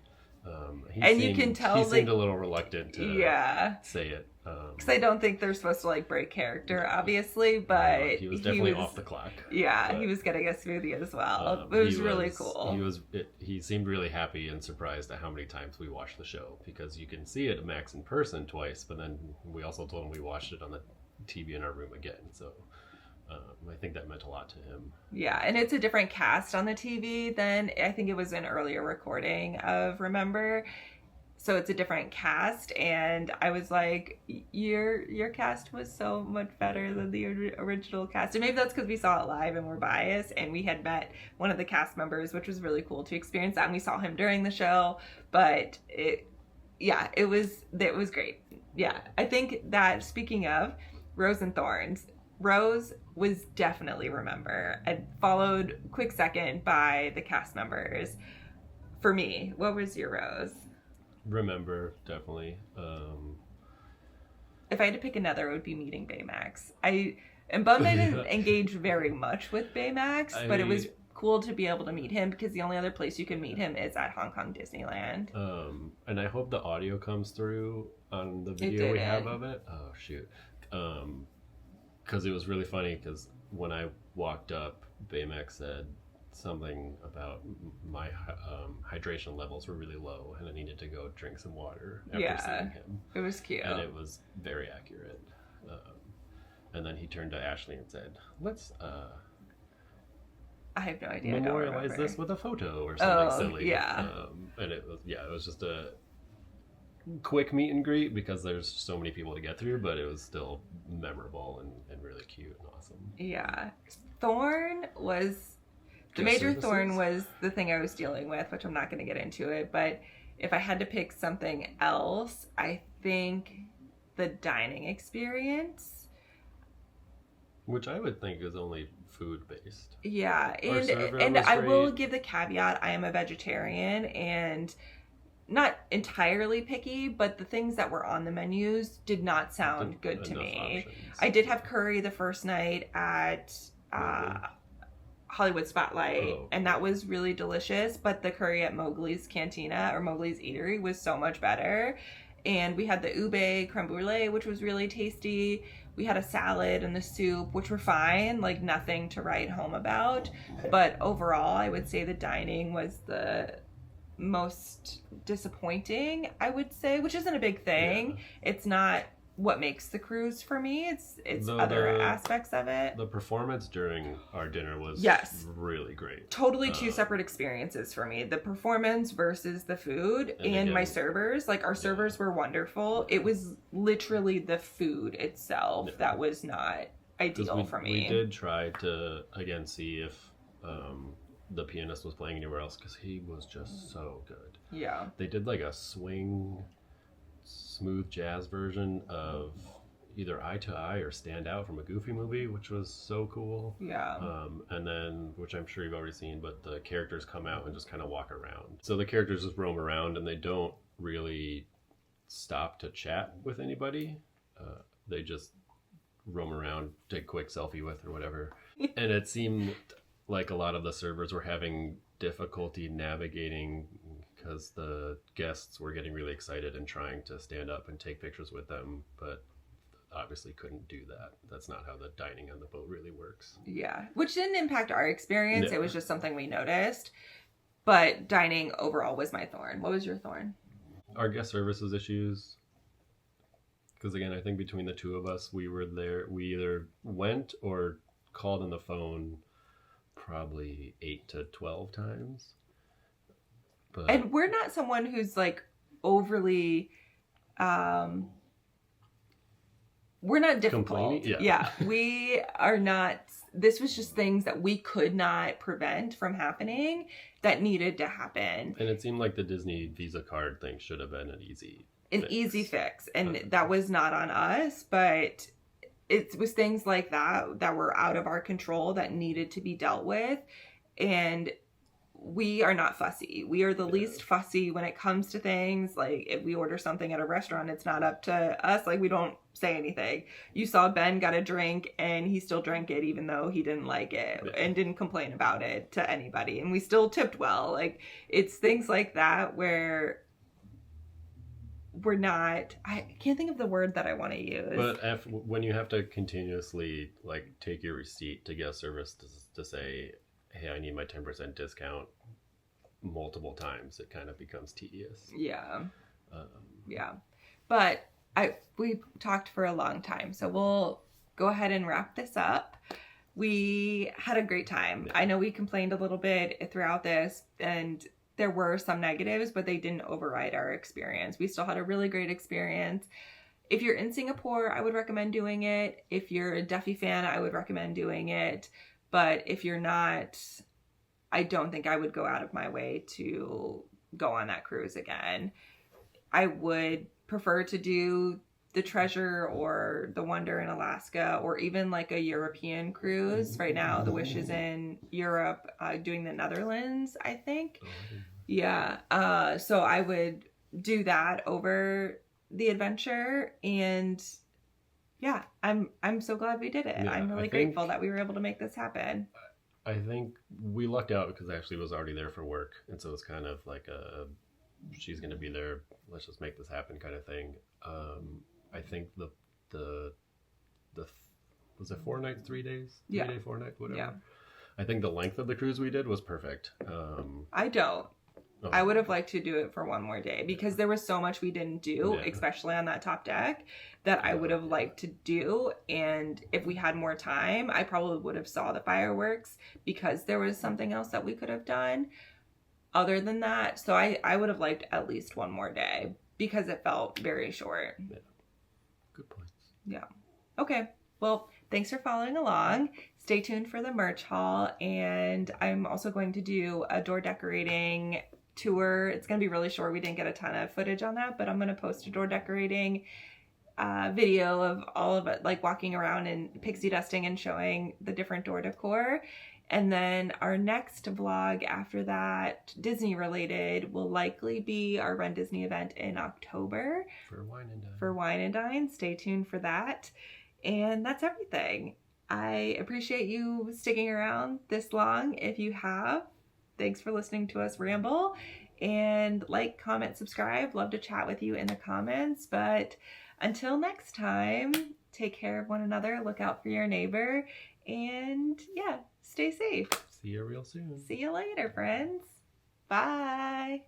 You can tell he seemed a little reluctant to say it. Because I don't think they're supposed to like break character, obviously, but he was definitely off the clock. Yeah, he was getting a smoothie as well. It was really cool. He seemed really happy and surprised at how many times we watched the show, because you can see it at Max in person twice, but then we also told him we watched it on the TV in our room again. So I think that meant a lot to him. Yeah, and it's a different cast on the TV than I think it was an earlier recording of Remember. So it's a different cast, and I was like, your cast was so much better than the original cast. And maybe that's because we saw it live and we're biased, and we had met one of the cast members, which was really cool to experience that, and we saw him during the show. But it was great. Yeah, I think that, speaking of Rose and Thorns, Rose was definitely Remember. I followed quick second by the cast members. For me, what was your Rose? Remember, definitely. If I had to pick another, it would be meeting Baymax. I am bummed I didn't engage very much with Baymax, but it was cool to be able to meet him, because the only other place you can meet him is at Hong Kong Disneyland. And I hope the audio comes through on the video we have of it. Oh, shoot. Because it was really funny, because when I walked up, Baymax said something about my hydration levels were really low, and I needed to go drink some water after seeing him. It was cute. And it was very accurate. And then he turned to Ashley and said, let's I have no idea. memorialize this with a photo or something silly. Yeah. And it was just a quick meet and greet, because there's so many people to get through, but it was still memorable and really cute and awesome. Yeah. Thorn was... The major thorn was the thing I was dealing with, which I'm not going to get into it, but if I had to pick something else, I think the dining experience. Which I would think is only food-based. Yeah, and I will give the caveat, I am a vegetarian, and not entirely picky, but the things that were on the menus did not sound good to me. Options. I did have curry the first night at Hollywood Spotlight, and that was really delicious, but the curry at Mowgli's Cantina, or Mowgli's Eatery, was so much better. And we had the ube creme brulee, which was really tasty. We had a salad and the soup, which were fine, like nothing to write home about. But overall, I would say the dining was the most disappointing, I would say, which isn't a big thing. Yeah. It's not what makes the cruise for me. It's The- other the- aspects of it. The performance during our dinner was Yes. really great. Totally two separate experiences for me. The performance versus the food, And and my again- servers. Like, our servers were wonderful. It was literally the food itself that was not 'Cause ideal for me. We did try to, again, see if the pianist was playing anywhere else, because he was just so good. Yeah. They did like a swing, smooth jazz version of either Eye to Eye or Stand Out from a Goofy movie, which was so cool. Yeah. And then, which I'm sure you've already seen, but the characters come out and just kind of walk around. So the characters just roam around and they don't really stop to chat with anybody. They just roam around, take a quick selfie with or whatever. And it seemed like a lot of the servers were having difficulty navigating because the guests were getting really excited and trying to stand up and take pictures with them, but obviously couldn't do that. That's not how the dining on the boat really works. Yeah. Which didn't impact our experience. No. It was just something we noticed. But dining overall was my thorn. What was your thorn? Our guest services issues, because again, I think between the two of us, we were there. We either went or called on the phone probably 8 to 12 times. But And we're not someone who's like overly we're not difficult. Complaining? Yeah, we are not. This was just things that we could not prevent from happening that needed to happen. And it seemed like the Disney Visa card thing should have been an easy Easy fix, and that was not on us, but it was things like that were out of our control that needed to be dealt with. And we are not fussy. We are the least fussy when it comes to things. Like, if we order something at a restaurant, it's not up to us. Like, we don't say anything. You saw Ben got a drink and he still drank it even though he didn't like it and didn't complain about it to anybody. And we still tipped well. Like, it's things like that where we're not, I can't think of the word that I want to use. But when you have to continuously like take your receipt to get a service to say, hey, I need my 10% discount multiple times, it kind of becomes tedious. Yeah. Yeah. But we talked for a long time, so we'll go ahead and wrap this up. We had a great time. I know we complained a little bit throughout this, and there were some negatives, but they didn't override our experience. We still had a really great experience. If you're in Singapore, I would recommend doing it. If you're a Duffy fan, I would recommend doing it. But if you're not, I don't think I would go out of my way to go on that cruise again. I would prefer to do the Treasure or the Wonder in Alaska, or even like a European cruise. Right now, the Wish is in Europe, doing the Netherlands, I think. Yeah. So I would do that over the adventure, and yeah, I'm so glad we did it. Yeah, I'm really grateful that we were able to make this happen. I think we lucked out because Ashley was already there for work, and so it's kind of like she's going to be there, let's just make this happen kind of thing. I think the was it 4 nights, 3 days? 3 day, 4 nights, whatever. Yeah. I think the length of the cruise we did was perfect. I don't. Oh. I would have liked to do it for one more day because there was so much we didn't do, Yeah. especially on that top deck, that I would have liked to do. And if we had more time, I probably would have saw the fireworks because there was something else that we could have done other than that. So I would have liked at least one more day because it felt very short. Yeah. Good points. Yeah. Okay. Well, thanks for following along. Stay tuned for the merch haul. And I'm also going to do a door decorating tour. It's going to be really short. We didn't get a ton of footage on that, but I'm going to post a door decorating video of all of it, like walking around and pixie dusting and showing the different door decor. And then our next vlog after that, Disney related, will likely be our Run Disney event in October. For Wine and Dine. For Wine and Dine. Stay tuned for that. And that's everything. I appreciate you sticking around this long. If you have, thanks for listening to us ramble. And like, comment, subscribe. Love to chat with you in the comments. But until next time, take care of one another. Look out for your neighbor. And yeah, stay safe. See you real soon. See you later, friends. Bye.